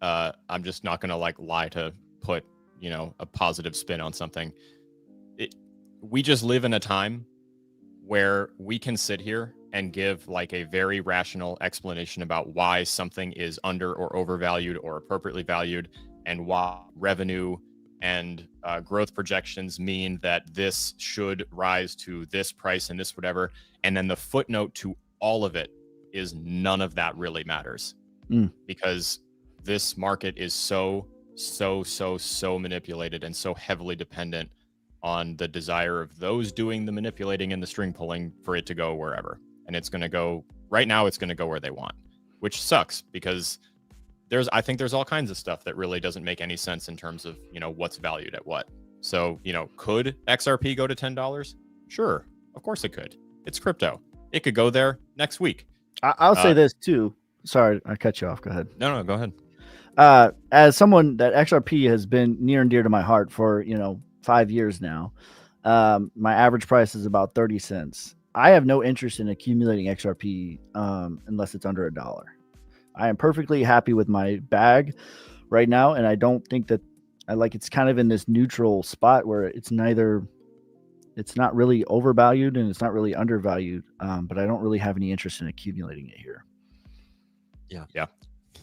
I'm just not gonna lie to put a positive spin on something. We just live in a time where we can sit here and give a very rational explanation about why something is under or overvalued or appropriately valued, and why revenue and growth projections mean that this should rise to this price and this whatever. And then the footnote to all of it is none of that really matters, because this market is so manipulated and so heavily dependent on the desire of those doing the manipulating and the string pulling for it to go wherever. And it's going to go right now. It's going to go where they want, which sucks, because I think there's all kinds of stuff that really doesn't make any sense in terms of, what's valued at what. So, could XRP go to $10? Sure. Of course it could. It's crypto. It could go there next week. I'll say this too. Sorry, I cut you off. Go ahead. No, go ahead. As someone that XRP has been near and dear to my heart for 5 years now, my average price is about 30 cents. I have no interest in accumulating XRP unless it's under $1. I am perfectly happy with my bag right now, and I don't think that it's kind of in this neutral spot where it's not really overvalued and it's not really undervalued, but I don't really have any interest in accumulating it here. Yeah.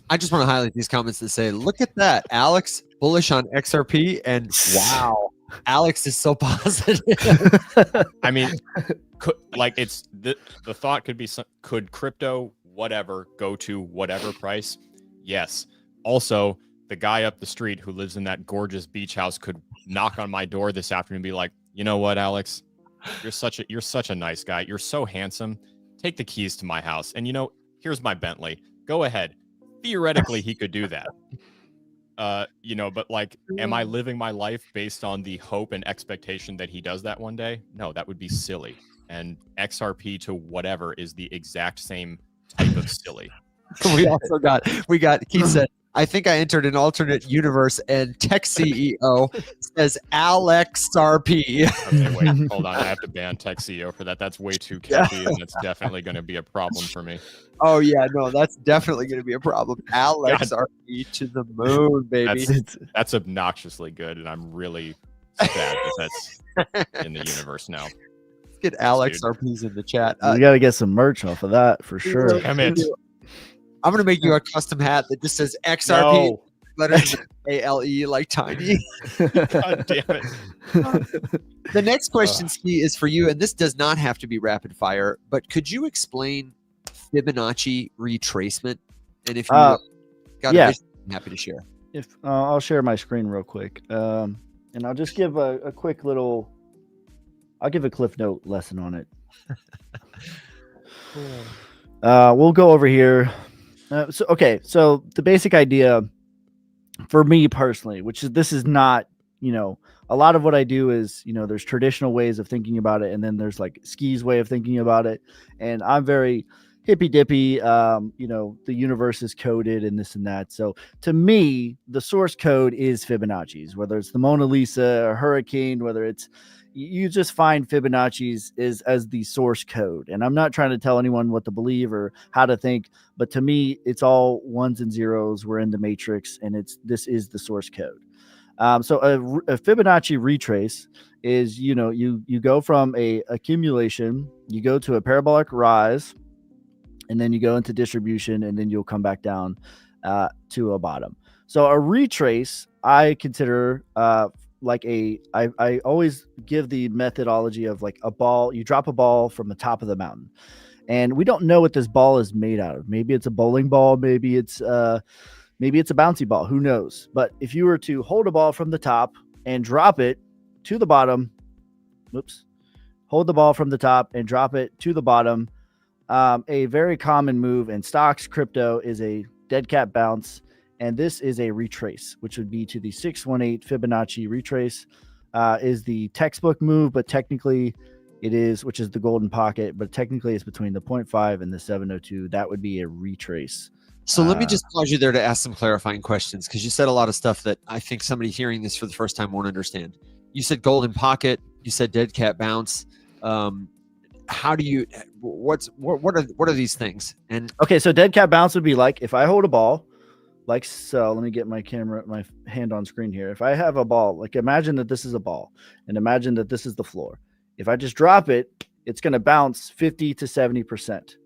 I just want to highlight these comments that say, look at that, Alex, bullish on XRP, and wow, Alex is so positive. I mean, the thought could be, could crypto whatever go to whatever price? Yes. Also, the guy up the street who lives in that gorgeous beach house could knock on my door this afternoon and be like, you know what, Alex, you're such a nice guy. You're so handsome. Take the keys to my house. And here's my Bentley. Go ahead. Theoretically, he could do that. But am I living my life based on the hope and expectation that he does that one day? No, that would be silly. And XRP to whatever is the exact same type of silly. We got Keith said, I think I entered an alternate universe, and Tech CEO says Alex RP. Okay, wait, hold on. I have to ban Tech CEO for that. That's way too catchy, and it's definitely going to be a problem for me. Oh yeah, no, that's definitely going to be a problem. Alex RP to the moon, baby. That's obnoxiously good, and I'm really sad that that's in the universe now. Let's get Alex RPs in the chat. We got to get some merch off of that for sure. Damn it. I'm going to make you a custom hat that just says XRP, letters ALE, like tiny. God damn it. The next question, Skey, is for you, and this does not have to be rapid fire, but could you explain Fibonacci retracement? And if you got a vision, I'm happy to share. If I'll share my screen real quick, and I'll just give a quick little. I'll give a Cliff Note lesson on it. We'll go over here. So the basic idea for me personally, this is not, a lot of what I do is, there's traditional ways of thinking about it, and then there's like Skey's way of thinking about it, and I'm very hippy dippy. The universe is coded and this and that. So to me, the source code is Fibonacci's, whether it's the Mona Lisa or Hurricane, whether it's, you just find Fibonacci's as the source code. And I'm not trying to tell anyone what to believe or how to think, but to me, it's all ones and zeros. We're in the matrix, and this is the source code. So a Fibonacci retrace is, you go from a accumulation, you go to a parabolic rise, and then you go into distribution, and then you'll come back down to a bottom. So a retrace, I consider I always give the methodology of like a ball. You drop a ball from the top of the mountain, and we don't know what this ball is made out of. Maybe it's a bowling ball. Maybe it's a bouncy ball. Who knows? But if you were to hold a ball from the top and drop it to the bottom, hold the ball from the top and drop it to the bottom. A very common move in stocks, crypto, is a dead cat bounce. And this is a retrace, which would be to the 618 Fibonacci retrace, is the textbook move, but technically it is, which is the golden pocket, but technically it's between the 0.5 and the 702. That would be a retrace. So let me just pause you there to ask some clarifying questions, because you said a lot of stuff that I think somebody hearing this for the first time won't understand. You said golden pocket, you said dead cat bounce. How do you, what are these things? And okay, so dead cat bounce would be like if I hold a ball, like so. Let me get my hand on screen here. If I have a ball, like imagine that this is a ball, and imagine that this is the floor. If I just drop it, it's going to bounce 50 to 70%.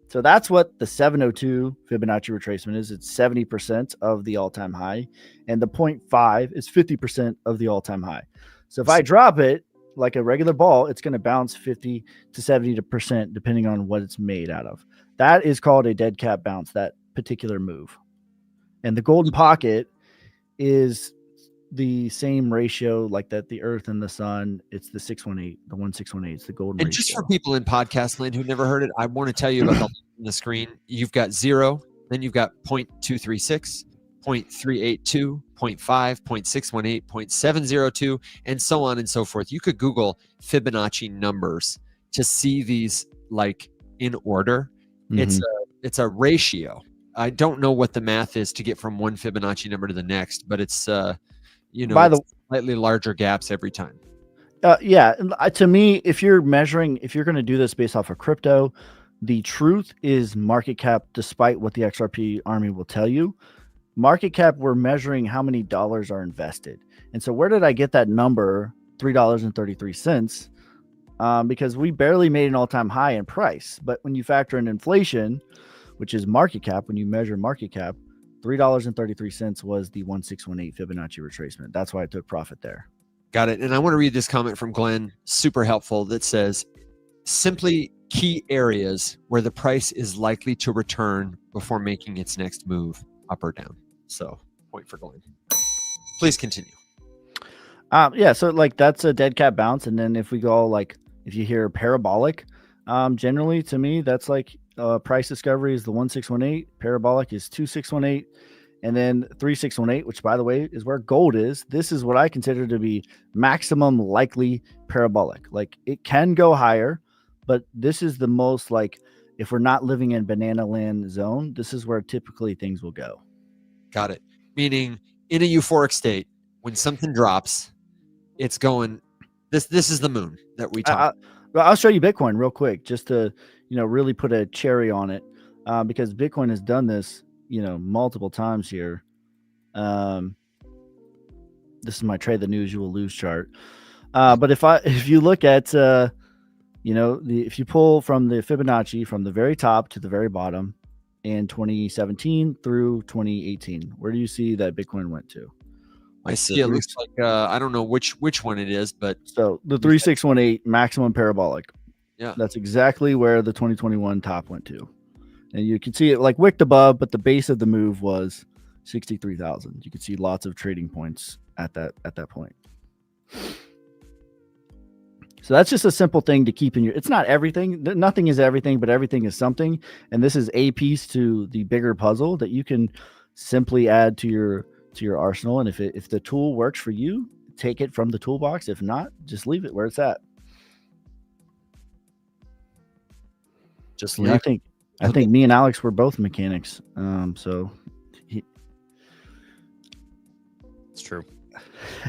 So that's what the 702 Fibonacci retracement is. It's 70% of the all-time high, and the 0.5 is 50% of the all-time high. So if I drop it like a regular ball, it's going to bounce 50 to 70% depending on what it's made out of. That is called a dead cat bounce, that particular move. And the golden pocket is the same ratio, like that the Earth and the Sun. It's the 618, the 1618. It's the golden. And ratio. Just for people in podcast land who never heard it, I want to tell you about the screen. You've got 0, then you've got 0.236, 0.382, 0.5, 0.618, 0.702, and so on and so forth. You could Google Fibonacci numbers to see these like in order. Mm-hmm. It's a ratio. I don't know what the math is to get from one Fibonacci number to the next, but it's slightly larger gaps every time. Yeah, to me, if you're going to do this based off of crypto, the truth is market cap. Despite what the XRP army will tell you, market cap, we're measuring how many dollars are invested. And so where did I get that number, $3.33? Because we barely made an all-time high in price. But when you factor in inflation, which is market cap, when you measure market cap, $3.33 was the 1618 Fibonacci retracement. That's why I took profit there. Got it. And I want to read this comment from Glenn, super helpful, that says, simply key areas where the price is likely to return before making its next move, up or down. So, point for Glenn. Please continue. Yeah, so like that's a dead cat bounce. And then if we go like, if you hear parabolic, generally to me, that's like price discovery is the 1618, parabolic is 2618, and then 3618, which by the way is where gold is. This is what I consider to be maximum likely parabolic. Like it can go higher, but this is the most, like, if we're not living in banana land zone, this is where typically things will go. Got it. Meaning in a euphoric state, when something drops, it's going, this is the moon that we talk. I'll show you Bitcoin real quick, just to, really put a cherry on it, because Bitcoin has done this, multiple times here. This is my trade the news you will lose chart. But if you look at, if you pull from the Fibonacci from the very top to the very bottom in 2017 through 2018, where do you see that Bitcoin went to? I see it looks like, I don't know which one it is, but. So the 3618 maximum parabolic. Yeah. That's exactly where the 2021 top went to. And you can see it like wicked above, but the base of the move was 63,000. You can see lots of trading points at that point. So that's just a simple thing to keep in your, it's not everything. Nothing is everything, but everything is something. And this is a piece to the bigger puzzle that you can simply add to your arsenal. And if the tool works for you, take it from the toolbox. If not, just leave it where it's at. Just leave. I think me and Alex were both mechanics. So it's true.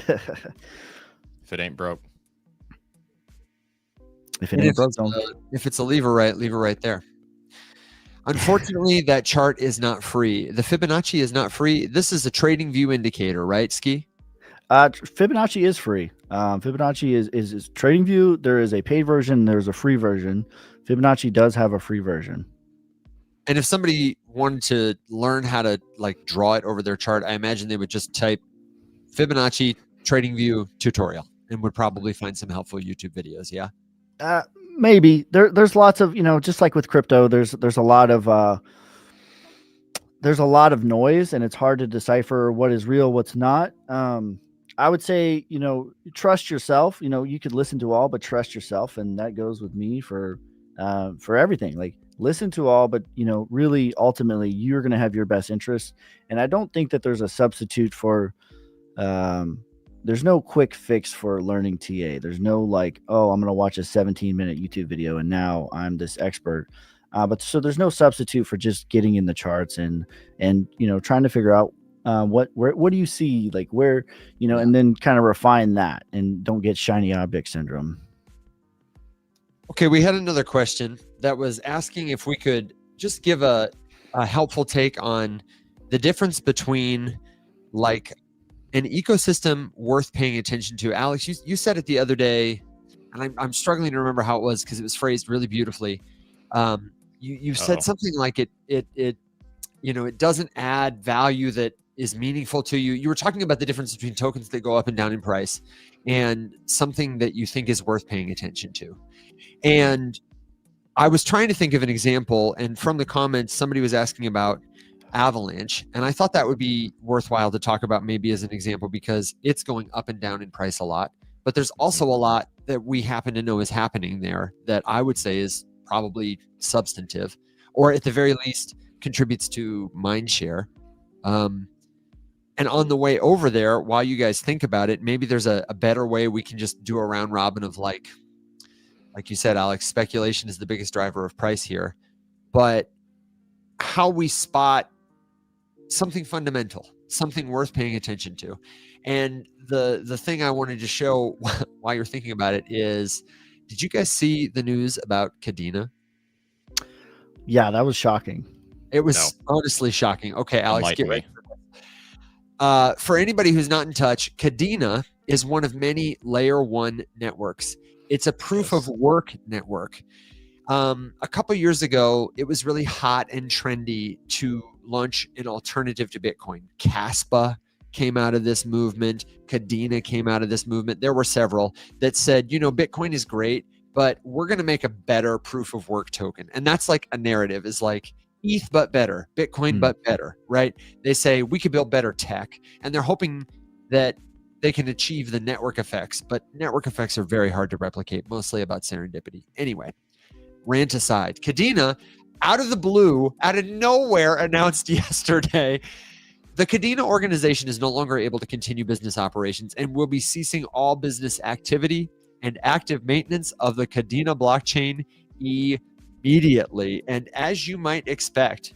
If it ain't broke. If it's a lever right there. Unfortunately, that chart is not free. The Fibonacci is not free. This is a trading view indicator, right, Skey? Fibonacci is free. Fibonacci is trading view. There is a paid version. There's a free version. Fibonacci does have a free version. And if somebody wanted to learn how to like draw it over their chart, I imagine they would just type Fibonacci trading view tutorial and would probably find some helpful YouTube videos. Yeah. Maybe there's lots of, just like with crypto, there's a lot of noise, and it's hard to decipher what is real, what's not. I would say, trust yourself. You could listen to all, but trust yourself. And that goes with me for everything. Like, listen to all, but really ultimately you're going to have your best interests. And I don't think that there's a substitute for, there's no quick fix for learning TA. There's no like, oh, I'm going to watch a 17-minute YouTube video and now I'm this expert. But so there's no substitute for just getting in the charts and trying to figure out what do you see, like where, and then kind of refine that and don't get shiny object syndrome. Okay, we had another question that was asking if we could just give a helpful take on the difference between like an ecosystem worth paying attention to. Alex, you said it the other day, and I'm struggling to remember how it was because it was phrased really beautifully. You said something like it doesn't add value that is meaningful to you. You were talking about the difference between tokens that go up and down in price and something that you think is worth paying attention to. And I was trying to think of an example, and from the comments, somebody was asking about Avalanche, and I thought that would be worthwhile to talk about maybe as an example because it's going up and down in price a lot, but there's also a lot that we happen to know is happening there that I would say is probably substantive, or at the very least contributes to mind share. And on the way over there, while you guys think about it, maybe there's a better way we can just do a round robin of like you said, Alex, speculation is the biggest driver of price here, but how we spot something fundamental, something worth paying attention to. And the thing I wanted to show while you're thinking about it is, did you guys see the news about Kadena? Yeah, that was shocking. It was honestly shocking. Okay, Alex, get ready. For anybody who's not in touch, Kadena is one of many layer 1 networks. It's a proof of work network. A couple years ago, it was really hot and trendy to launch an alternative to Bitcoin. Caspa came out of this movement. Kadena came out of this movement. There were several that said, Bitcoin is great, but we're going to make a better proof of work token. And that's like a narrative, is like ETH, but better, Bitcoin, but better, right? They say we could build better tech, and they're hoping that they can achieve the network effects, but network effects are very hard to replicate, mostly about serendipity. Anyway, rant aside, Kadena, out of the blue, out of nowhere, announced yesterday, the Kadena organization is no longer able to continue business operations and will be ceasing all business activity and active maintenance of the Kadena blockchain immediately. And as you might expect,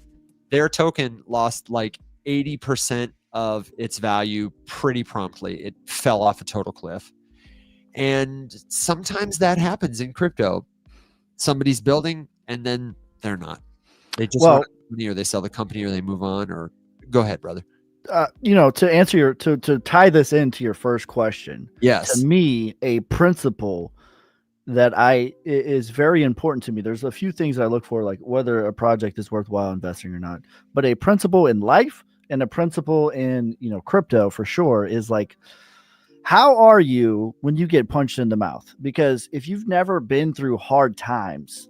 their token lost like 80% of its value pretty promptly. It fell off a total cliff. And sometimes that happens in crypto. Somebody's building and then they're not. They just run Well, out of money, or they sell the company, or they move on. Or go ahead, brother. to answer to tie this into your first question, Yes. to me, a principle that is very important to me. There's a few things I look for, like whether a project is worthwhile investing or not. But a principle in life and a principle in crypto for sure is like, how are you when you get punched in the mouth? Because if you've never been through hard times,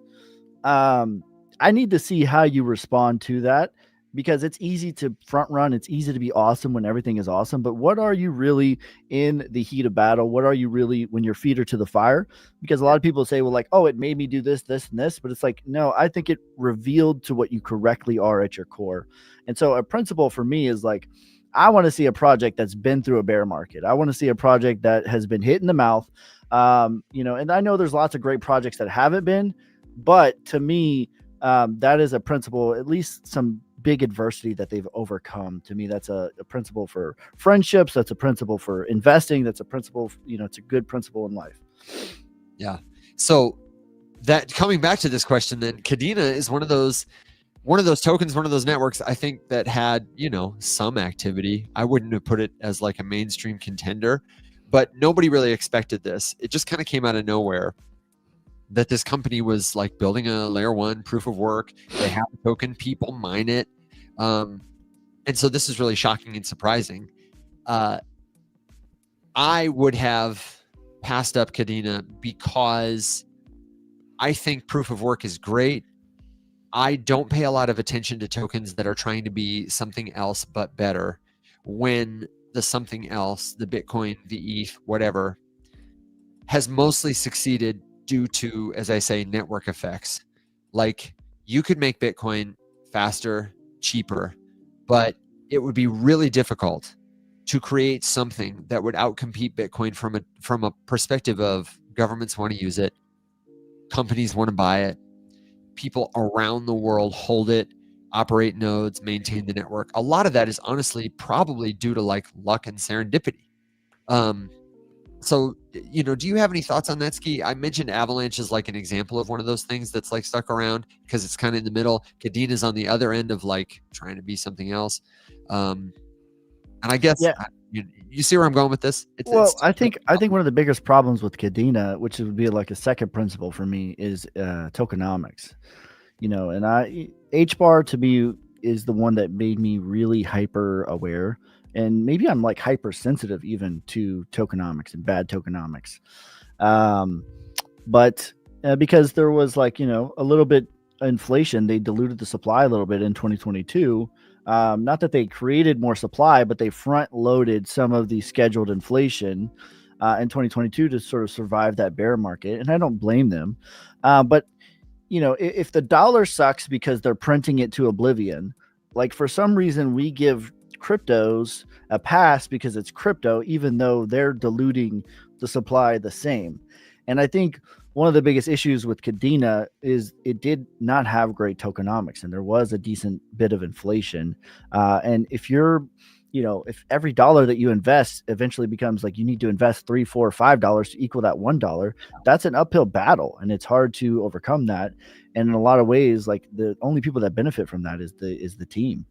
I need to see how you respond to that, because it's easy to front run. It's easy to be awesome when everything is awesome. But what are you really in the heat of battle? What are you really when your feet are to the fire? Because a lot of people say, well, like, oh, it made me do this, this, and this. But it's like, no, I think it revealed to what you correctly are at your core. And so a principle for me is like, I want to see a project that's been through a bear market. I want to see a project that has been hit in the mouth. And I know there's lots of great projects that haven't been, but to me, that is a principle, at least some big adversity that they've overcome. To me, that's a principle for friendships. That's a principle for investing. That's a principle, it's a good principle in life. Yeah. So that coming back to this question, then Kadena is one of those tokens, one of those networks, I think, that had, some activity. I wouldn't have put it as like a mainstream contender, but nobody really expected this. It just kind of came out of nowhere that this company was like building a layer 1 proof of work. They have a token, people mine it. And so this is really shocking and surprising. I would have passed up Kadena because I think proof of work is great. I don't pay a lot of attention to tokens that are trying to be something else but better, when the something else, the Bitcoin, the ETH, whatever, has mostly succeeded due to, as I say, network effects. Like, you could make Bitcoin faster, cheaper, but it would be really difficult to create something that would outcompete Bitcoin from a perspective of governments want to use it, companies want to buy it, people around the world hold it, operate nodes, maintain the network. A lot of that is honestly probably due to like luck and serendipity. So, do you have any thoughts on that, Skey? I mentioned Avalanche as like an example of one of those things that's like stuck around because it's kind of in the middle. Kadena's on the other end of like trying to be something else. And I guess, Yeah. You see where I'm going with this? I think one of the biggest problems with Kadena, which would be like a second principle for me, is tokenomics. And HBAR to me is the one that made me really hyper aware. And maybe I'm like hypersensitive even to tokenomics and bad tokenomics. But because there was like, a little bit inflation, they diluted the supply a little bit in 2022. Not that they created more supply, but they front loaded some of the scheduled inflation in 2022 to sort of survive that bear market. And I don't blame them. But if the dollar sucks because they're printing it to oblivion, like for some reason we give cryptos a pass because it's crypto, even though they're diluting the supply the same. And I think one of the biggest issues with Kadena is it did not have great tokenomics, and there was a decent bit of inflation. And if if every dollar that you invest eventually becomes like you need to invest $3, $4, $5 to equal that $1, that's an uphill battle, and it's hard to overcome that. And in a lot of ways, like the only people that benefit from that is the team.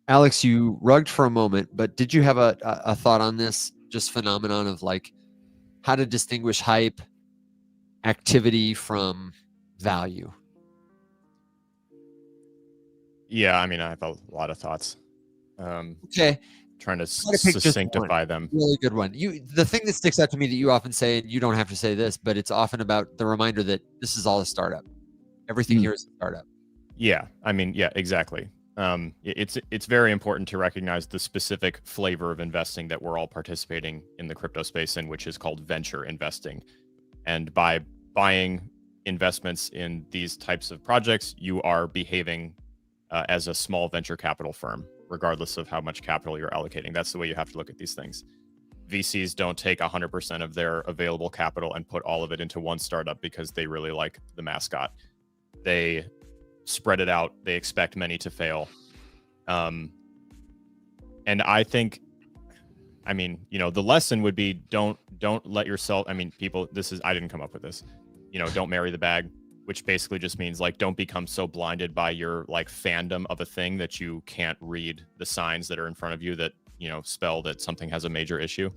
Alex, you rugged for a moment, but did you have a thought on this just phenomenon of like how to distinguish hype, activity from value? Yeah, I mean, I have a lot of thoughts. Okay. Trying to succinctify them. Really good one. The thing that sticks out to me that you often say, and you don't have to say this, but it's often about the reminder that this is all a startup. Everything here is a startup. Yeah, I mean, yeah, exactly. It's very important to recognize the specific flavor of investing that we're all participating in the crypto space in, which is called venture investing. And by buying investments in these types of projects, you are behaving as a small venture capital firm, regardless of how much capital you're allocating. That's the way you have to look at these things. VCs don't take 100% of their available capital and put all of it into one startup because they really like the mascot. They spread it out. They expect many to fail. And I think, I mean, you know, the lesson would be don't let yourself, I mean, people, I didn't come up with this, you know, don't marry the bag, which basically just means like, don't become so blinded by your like fandom of a thing that you can't read the signs that are in front of you that, you know, spell that something has a major issue.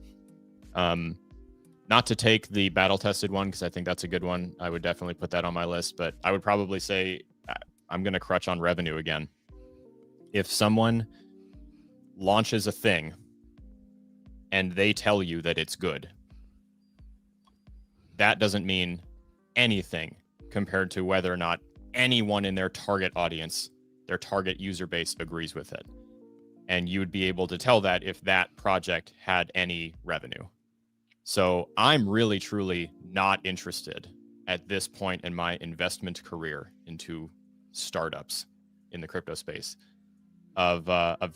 Not to take the battle tested one, because I think that's a good one. I would definitely put that on my list, but I would probably say I'm going to crutch on revenue again. If someone launches a thing and they tell you that it's good, that doesn't mean anything compared to whether or not anyone in their target audience, their target user base agrees with it. And you would be able to tell that if that project had any revenue. So I'm really, truly not interested at this point in my investment career into startups in the crypto space of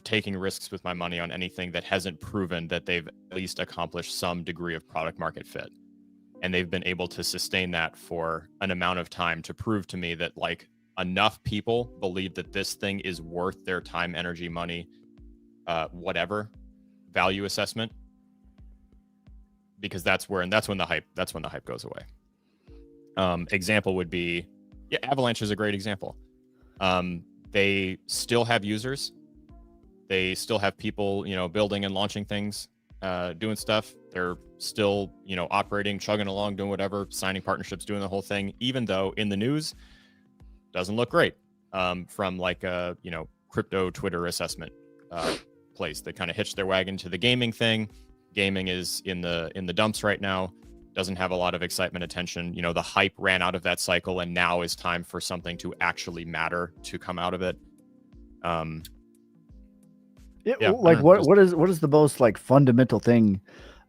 taking risks with my money on anything that hasn't proven that they've at least accomplished some degree of product market fit. And they've been able to sustain that for an amount of time to prove to me that like enough people believe that this thing is worth their time, energy, money, whatever value assessment, because that's when the hype goes away. Example would be, yeah, Avalanche is a great example. They still have users. They still have people, you know, building and launching things, doing stuff. They're still, you know, operating, chugging along, doing whatever, signing partnerships, doing the whole thing, even though in the news doesn't look great, from like a, you know, crypto Twitter assessment place that kind of hitched their wagon to the gaming thing. Gaming is in the dumps right now. Doesn't have a lot of excitement, attention. You know, the hype ran out of that cycle, and now is time for something to actually matter to come out of it. Like what is the most like fundamental thing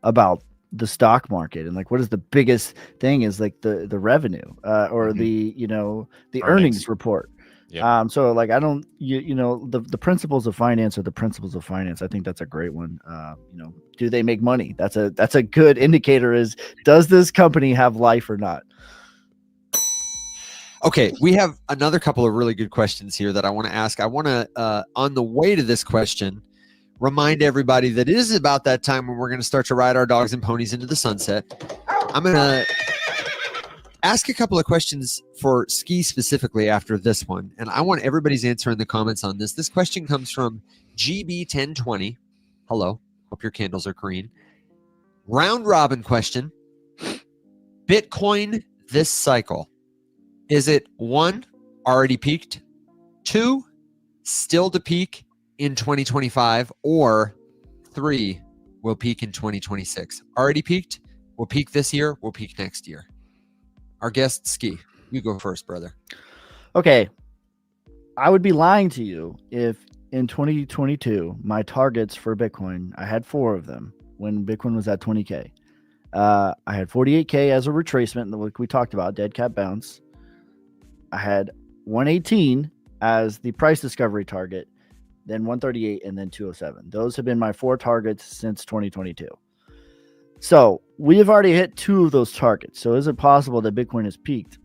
about the stock market, and like what is the biggest thing is like the revenue or the, you know, the earnings report. Yep. So like I don't you know the principles of finance are the principles of finance. I think that's a great one. You know, do they make money? That's a good indicator. Is does this company have life or not? Okay, we have another couple of really good questions here that I want to ask. I want to, on the way to this question, remind everybody that it is about that time when we're going to start to ride our dogs and ponies into the sunset. I'm going to ask a couple of questions for Skey specifically after this one, and I want everybody's answer in the comments on this. This question comes from GB1020. Hello, hope your candles are green. Round robin question. Bitcoin this cycle. Is it 1, already peaked, 2, still to peak in 2025, or 3, will peak in 2026? Already peaked, will peak this year, will peak next year. Our guest, Skey, you go first, brother. Okay. I would be lying to you if in 2022, my targets for Bitcoin, I had 4 of them when Bitcoin was at 20K. I had 48K as a retracement, like we talked about, dead cat bounce. I had 118 as the price discovery target, then 138, and then 207. Those have been my 4 targets since 2022. So we have already hit 2 of those targets. So is it possible that Bitcoin has peaked?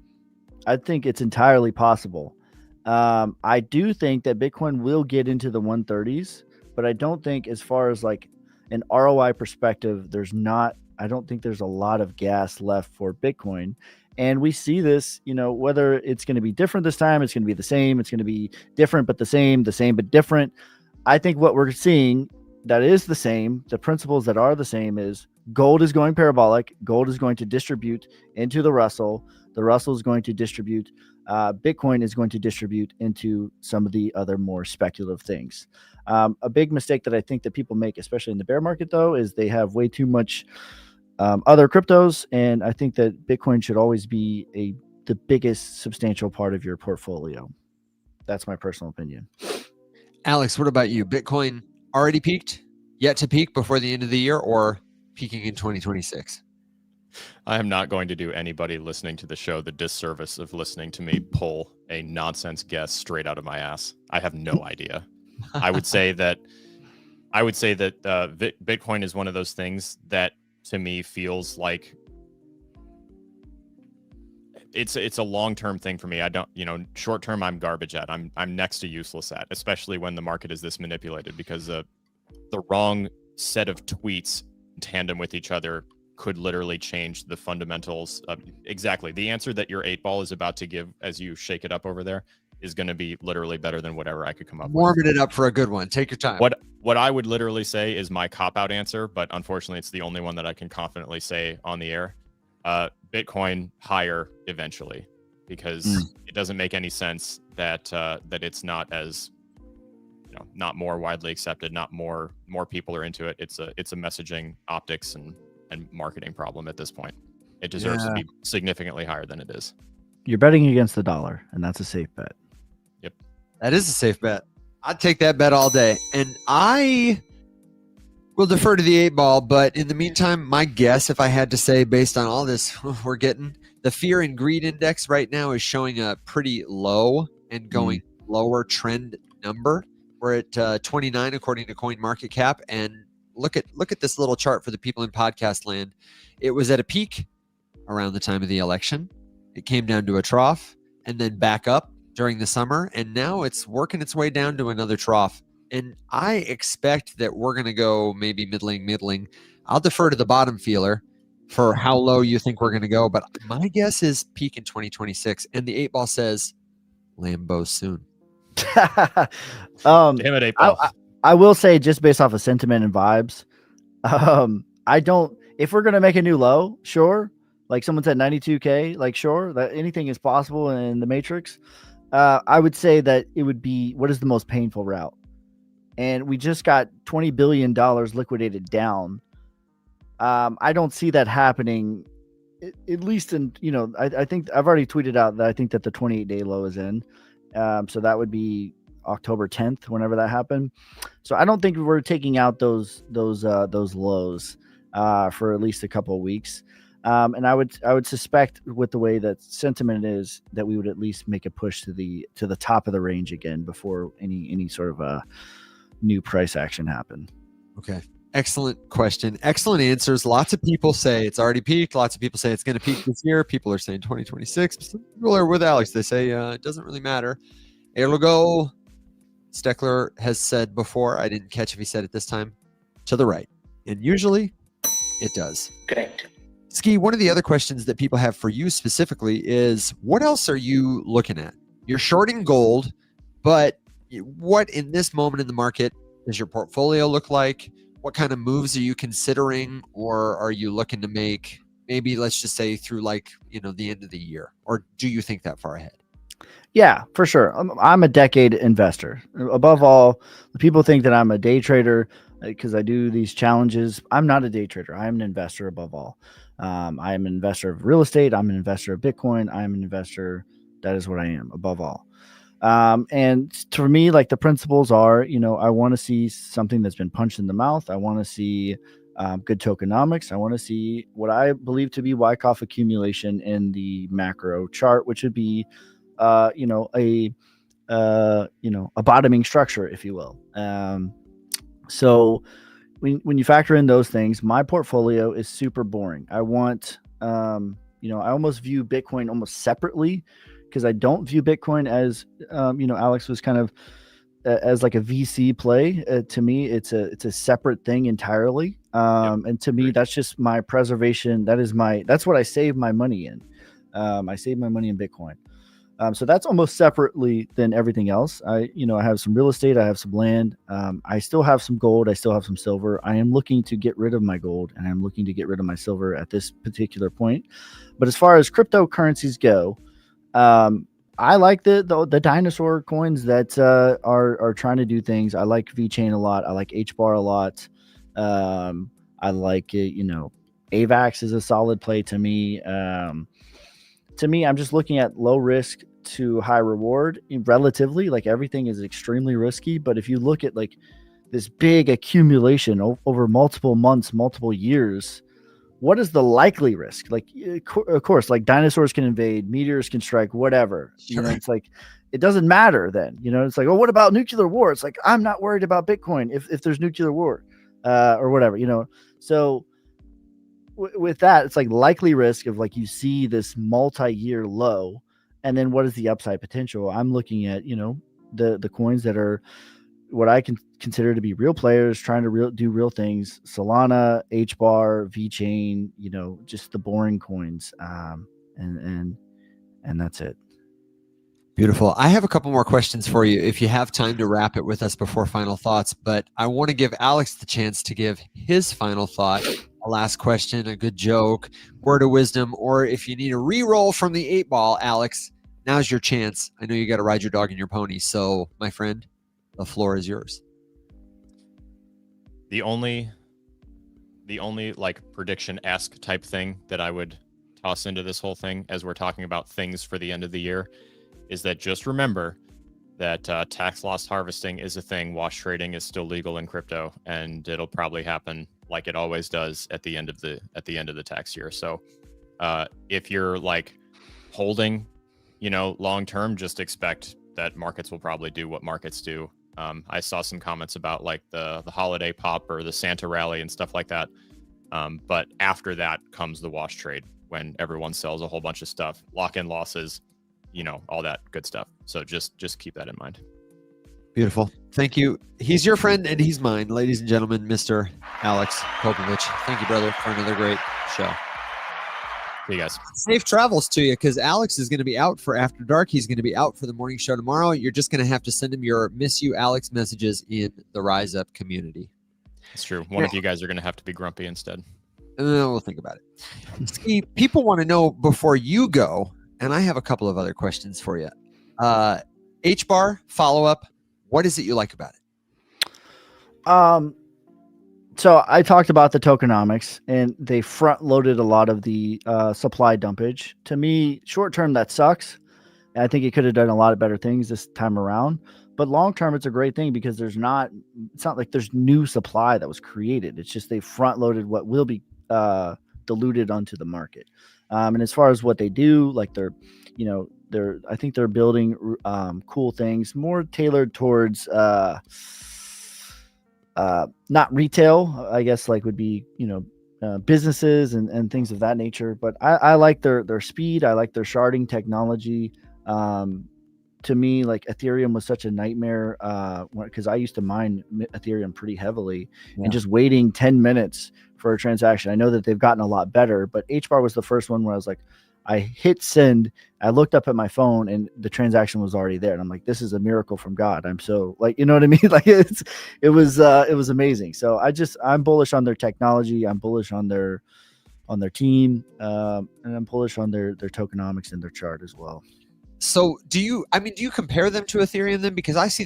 I think it's entirely possible. I do think that Bitcoin will get into the 130s, but I don't think, as far as like an ROI perspective, I don't think there's a lot of gas left for Bitcoin. And we see this, you know, whether it's going to be different this time, it's going to be the same, it's going to be different but the same but different. I think what we're seeing that is the same, the principles that are the same, is gold is going parabolic. Gold is going to distribute into the Russell. The Russell is going to distribute. Bitcoin is going to distribute into some of the other more speculative things. A big mistake that I think that people make, especially in the bear market, though, is they have way too much other cryptos, and I think that Bitcoin should always be the biggest substantial part of your portfolio. That's my personal opinion. Alex, what about you? Bitcoin already peaked, yet to peak before the end of the year, or peaking in 2026? I am not going to do anybody listening to the show the disservice of listening to me pull a nonsense guess straight out of my ass. I have no idea. I would say that Bitcoin is one of those things that, to me, feels like it's a long-term thing for me. I don't, short-term I'm garbage at. I'm next to useless at, especially when the market is this manipulated, because the wrong set of tweets in tandem with each other could literally change the fundamentals of exactly the answer that your 8-ball is about to give as you shake it up over there is going to be literally better than whatever I could come up with. Warming it up for a good one. Take your time. What I would literally say is my cop-out answer, but unfortunately it's the only one that I can confidently say on the air. Bitcoin higher eventually, because it doesn't make any sense that it's not as, not more widely accepted, not more people are into it. It's a messaging, optics, and marketing problem at this point. It deserves to be significantly higher than it is. You're betting against the dollar, and that's a safe bet. Yep. That is a safe bet. I'd take that bet all day. And I will defer to the 8-ball, but in the meantime, my guess, if I had to say, based on all this we're getting, the fear and greed index right now is showing a pretty low and going lower trend number. We're at 29 according to CoinMarketCap, and look at this little chart for the people in podcast land. It was at a peak around the time of the election. It came down to a trough and then back up during the summer, and now it's working its way down to another trough. And I expect that we're going to go maybe middling. I'll defer to the bottom feeler for how low you think we're going to go, but my guess is peak in 2026, and the 8-ball says Lambo soon. Damn it, 8-ball. I will say, just based off of sentiment and vibes, I don't. If we're gonna make a new low, sure. Like someone said, 92K. Like sure, that anything is possible in the matrix. I would say that it would be what is the most painful route, and we just got $20 billion liquidated down. I don't see that happening. At least in I think I've already tweeted out that I think that the 28-day low is in. So that would be October 10th, whenever that happened. So I don't think we're taking out those lows for at least a couple of weeks. And I would suspect, with the way that sentiment is, that we would at least make a push to the top of the range again before any sort of a new price action happen. Okay. Excellent question. Excellent answers. Lots of people say it's already peaked. Lots of people say it's going to peak this year. People are saying 2026. Some people are with Alex. They say it doesn't really matter. It'll go, Steckler has said before, I didn't catch if he said it this time, to the right. And usually it does. Correct. Skey, one of the other questions that people have for you specifically is, what else are you looking at? You're shorting gold, but what in this moment in the market does your portfolio look like? What kind of moves are you considering, or are you looking to make, maybe let's just say through the end of the year, or do you think that far ahead? Yeah, for sure. I'm a decade investor. Above all, people think that I'm a day trader because I do these challenges. I'm not a day trader. I am an investor above all. I am an investor of real estate. I'm an investor of Bitcoin. I'm an investor. That is what I am above all. And for me, like, the principles are, I want to see something that's been punched in the mouth. I want to see good tokenomics. I want to see what I believe to be Wyckoff accumulation in the macro chart, which would be a bottoming structure, if you will. So when you factor in those things, my portfolio is super boring. I want, I almost view Bitcoin almost separately, because I don't view Bitcoin as, Alex was kind of as like a VC play. To me, it's a separate thing entirely. And to me, that's just my preservation. That's what I save my money in. I save my money in Bitcoin. So that's almost separately than everything else. I have some real estate. I have some land. I still have some gold. I still have some silver. I am looking to get rid of my gold, and I'm looking to get rid of my silver at this particular point. But as far as cryptocurrencies go, I like the dinosaur coins that are trying to do things. I like VeChain a lot. I like HBAR a lot. I like it. AVAX is a solid play to me. To me, I'm just looking at low risk to high reward relatively. Like, everything is extremely risky, but if you look at like this big accumulation over multiple months, multiple years, what is the likely risk? Like, of course, like, dinosaurs can invade, meteors can strike, whatever. Sure. It's like, it doesn't matter then. It's like, oh, what about nuclear war? It's like, I'm not worried about Bitcoin if there's nuclear war or whatever. So with that, it's like likely risk of like you see this multi-year low, and then what is the upside potential? I'm looking at, the coins that are what I can consider to be real players trying to do real things. Solana, HBAR, VeChain, just the boring coins. And that's it. Beautiful. I have a couple more questions for you if you have time to wrap it with us before final thoughts, but I want to give Alex the chance to give his final thought, a last question, a good joke, word of wisdom, or if you need a re-roll from the 8-ball, Alex, now's your chance. I know you got to ride your dog and your pony, so my friend, the floor is yours. The only like prediction-esque type thing that I would toss into this whole thing as we're talking about things for the end of the year is that just remember that tax loss harvesting is a thing. Wash trading is still legal in crypto, and it'll probably happen like it always does at the end of the tax year. So if you're like holding, long term, just expect that markets will probably do what markets do. I saw some comments about like the holiday pop or the Santa rally and stuff like that. But after that comes the wash trade when everyone sells a whole bunch of stuff, lock in losses, all that good stuff. So just keep that in mind. Beautiful. Thank you. He's your friend and he's mine, ladies and gentlemen, Mr. Alex Popovich. Thank you, brother, for another great show. See you guys. Safe travels to you, because Alex is going to be out for After Dark. He's going to be out for the morning show tomorrow. You're just going to have to send him your miss you, Alex messages in the Rise Up community. It's true. One of you guys are going to have to be grumpy instead. We'll think about it. Skey, people want to know before you go, and I have a couple of other questions for you. HBAR follow-up, what is it you like about it? So I talked about the tokenomics, and they front-loaded a lot of the supply dumpage. To me, short-term, that sucks. And I think it could have done a lot of better things this time around. But long-term, it's a great thing because it's not like there's new supply that was created. It's just they front-loaded what will be diluted onto the market. And as far as what they do, like I think they're building cool things more tailored towards not retail, I guess, like would be, businesses and things of that nature. But I like their speed. I like their sharding technology. To me, like Ethereum was such a nightmare because I used to mine Ethereum pretty heavily, and just waiting 10 minutes for a transaction. I know that they've gotten a lot better, but HBAR was the first one where I was like, I hit send, I looked up at my phone and the transaction was already there. And I'm like, this is a miracle from God. I'm so like, you know what I mean? Like it was amazing. So I'm bullish on their technology. I'm bullish on their team. And I'm bullish on their tokenomics and their chart as well. So do you compare them to Ethereum then? Because I see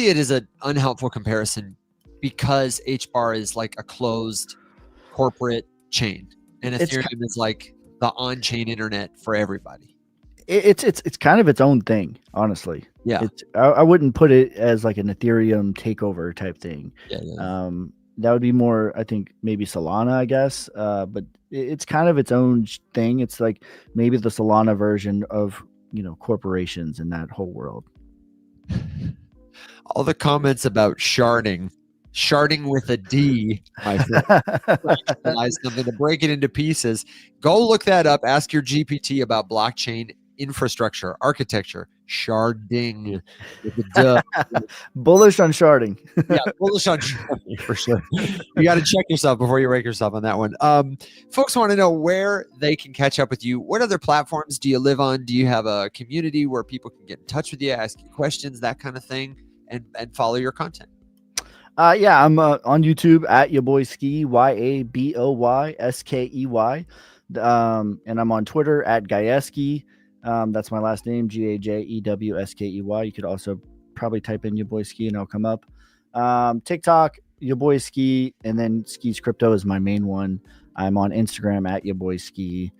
it as an unhelpful comparison because HBAR is like a closed corporate chain and Ethereum is like the on-chain internet for everybody. It's kind of its own thing, honestly. Yeah. I wouldn't put it as like an Ethereum takeover type thing. Yeah. That would be more, I think, maybe Solana, I guess. But it's kind of its own thing. It's like maybe the Solana version of, corporations in that whole world. All the comments about sharding with a D, my friend, something to break it into pieces. Go look that up. Ask your GPT about blockchain infrastructure, architecture, sharding with a duh. Bullish on sharding. Yeah, bullish on sharding for sure. You got to check yourself before you wreck yourself on that one. Folks want to know where they can catch up with you. What other platforms do you live on? Do you have a community where people can get in touch with you, ask you questions, that kind of thing, and follow your content? I'm on YouTube at your boy Skey, YABOYSKEY. And I'm on Twitter at Gajewskey. That's my last name, GAJEWSKEY. You could also probably type in your boy Skey and I'll come up. TikTok, your boy Skey, and then Skey's Crypto is my main one. I'm on Instagram at your boy Skey.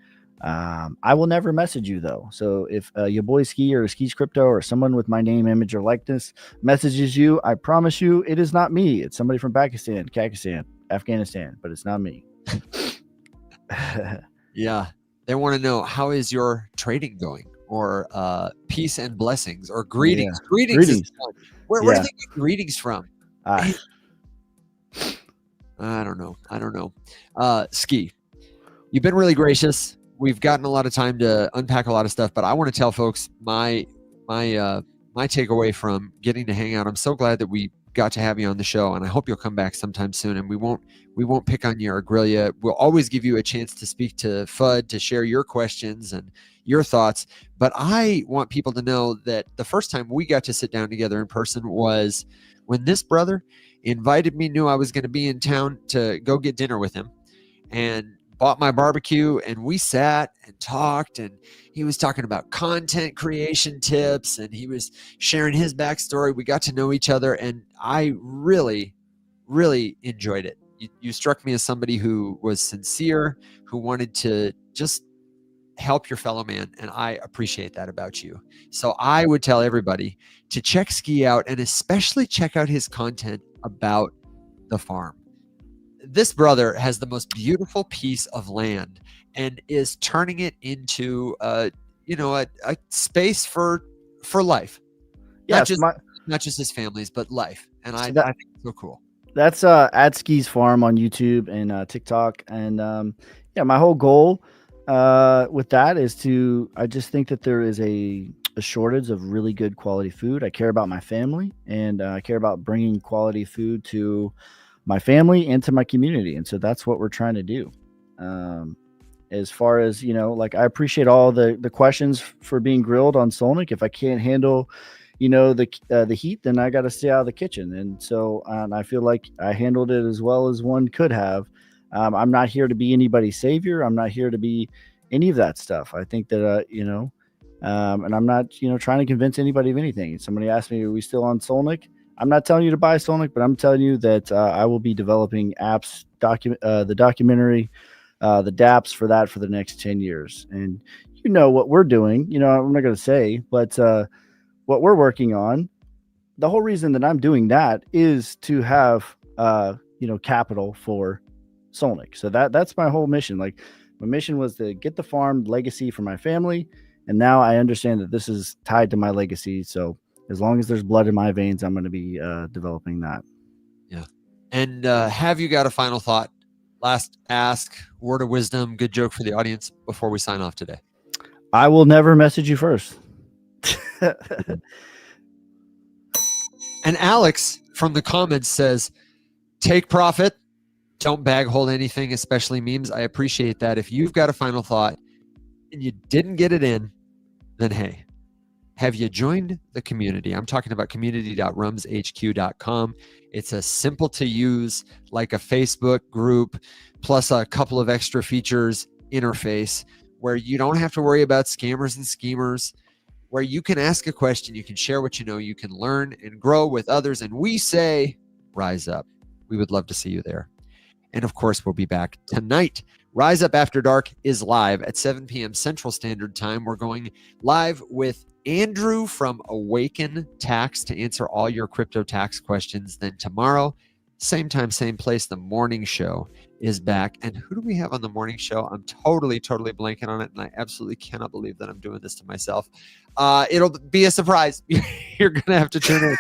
I will never message you though. So if your boy Skey or Skey's Crypto or someone with my name, image, or likeness messages you, I promise you it is not me. It's somebody from Pakistan, Afghanistan, but it's not me. Yeah. They want to know, how is your trading going? Or peace and blessings or greetings. Yeah. Greetings. Where do they get greetings from? I don't know. Skey, you've been really gracious. We've gotten a lot of time to unpack a lot of stuff, but I want to tell folks my takeaway from getting to hang out. I'm so glad that we got to have you on the show, and I hope you'll come back sometime soon. And we won't pick on you or grill you. We'll always give you a chance to speak to FUD, to share your questions and your thoughts. But I want people to know that the first time we got to sit down together in person was when this brother invited me, knew I was going to be in town to go get dinner with him, and bought my barbecue, and we sat and talked, and he was talking about content creation tips, and he was sharing his backstory. We got to know each other, and I really, really enjoyed it. You struck me as somebody who was sincere, who wanted to just help your fellow man, and I appreciate that about you. So I would tell everybody to check Skey out, and especially check out his content about the farm. This brother has the most beautiful piece of land and is turning it into a space for life. Yes, not just his family's, but life. And I think it's so cool. That's at Skey's Farm on YouTube and TikTok. And my whole goal with that is I just think that there is a shortage of really good quality food. I care about my family, and I care about bringing quality food to my family and to my community. And so that's what we're trying to do. As far as, I appreciate all the questions for being grilled on SOLNIC. If I can't handle, the heat, then I got to stay out of the kitchen. And so, I feel like I handled it as well as one could have. I'm not here to be anybody's savior. I'm not here to be any of that stuff. I think that, and I'm not, trying to convince anybody of anything. Somebody asked me, are we still on SOLNIC? I'm not telling you to buy SOLNIC, but I'm telling you that I will be developing apps, the documentary, the dApps for that for the next 10 years. And what we're doing, I'm not going to say, but what we're working on, the whole reason that I'm doing that is to have, capital for SOLNIC. So that's my whole mission. Like, my mission was to get the farm legacy for my family. And now I understand that this is tied to my legacy. So as long as there's blood in my veins, I'm going to be developing that. Yeah. And have you got a final thought? Last ask, word of wisdom, good joke for the audience before we sign off today. I will never message you first. And Alex from the comments says, take profit. Don't bag hold anything, especially memes. I appreciate that. If you've got a final thought and you didn't get it in, then hey, have you joined the community? I'm talking about community.rumshq.com. It's a simple to use, like a Facebook group, plus a couple of extra features interface where you don't have to worry about scammers and schemers, where you can ask a question, you can share what you know, you can learn and grow with others. And we say, rise up. We would love to see you there. And of course, we'll be back tonight. Rise Up After Dark is live at 7 p.m. Central Standard Time. We're going live with Andrew from Awaken Tax to answer all your crypto tax questions. Then tomorrow, same time, same place, the morning show is back. And who do we have on the morning show? I'm totally blanking on it, and I absolutely cannot believe that I'm doing this to myself. It'll be a surprise. You're going to have to tune in.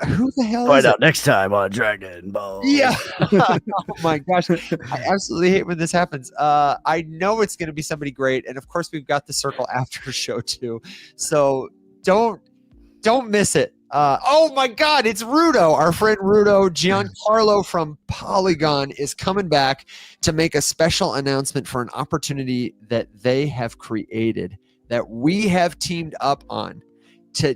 Who the hell Find is out it? next time on Dragon Ball. Yeah. Oh my gosh. I absolutely hate when this happens. I know it's going to be somebody great. And of course, we've got the Circle After show too. So don't miss it. Oh my God, it's Rudo. Our friend Rudo Giancarlo from Polygon is coming back to make a special announcement for an opportunity that they have created, that we have teamed up on to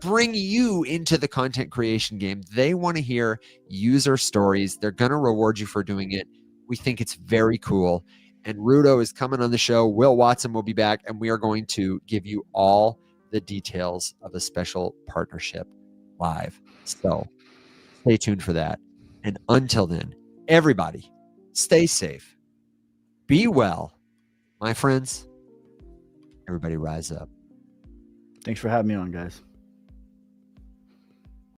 bring you into the content creation game. They want to hear user stories. They're going to reward you for doing it. We think it's very cool. And Rudo is coming on the show. Will Watson will be back, and we are going to give you all the details of a special partnership live. So stay tuned for that. And until then, everybody, stay safe. Be well. My friends, everybody rise up. Thanks for having me on, guys.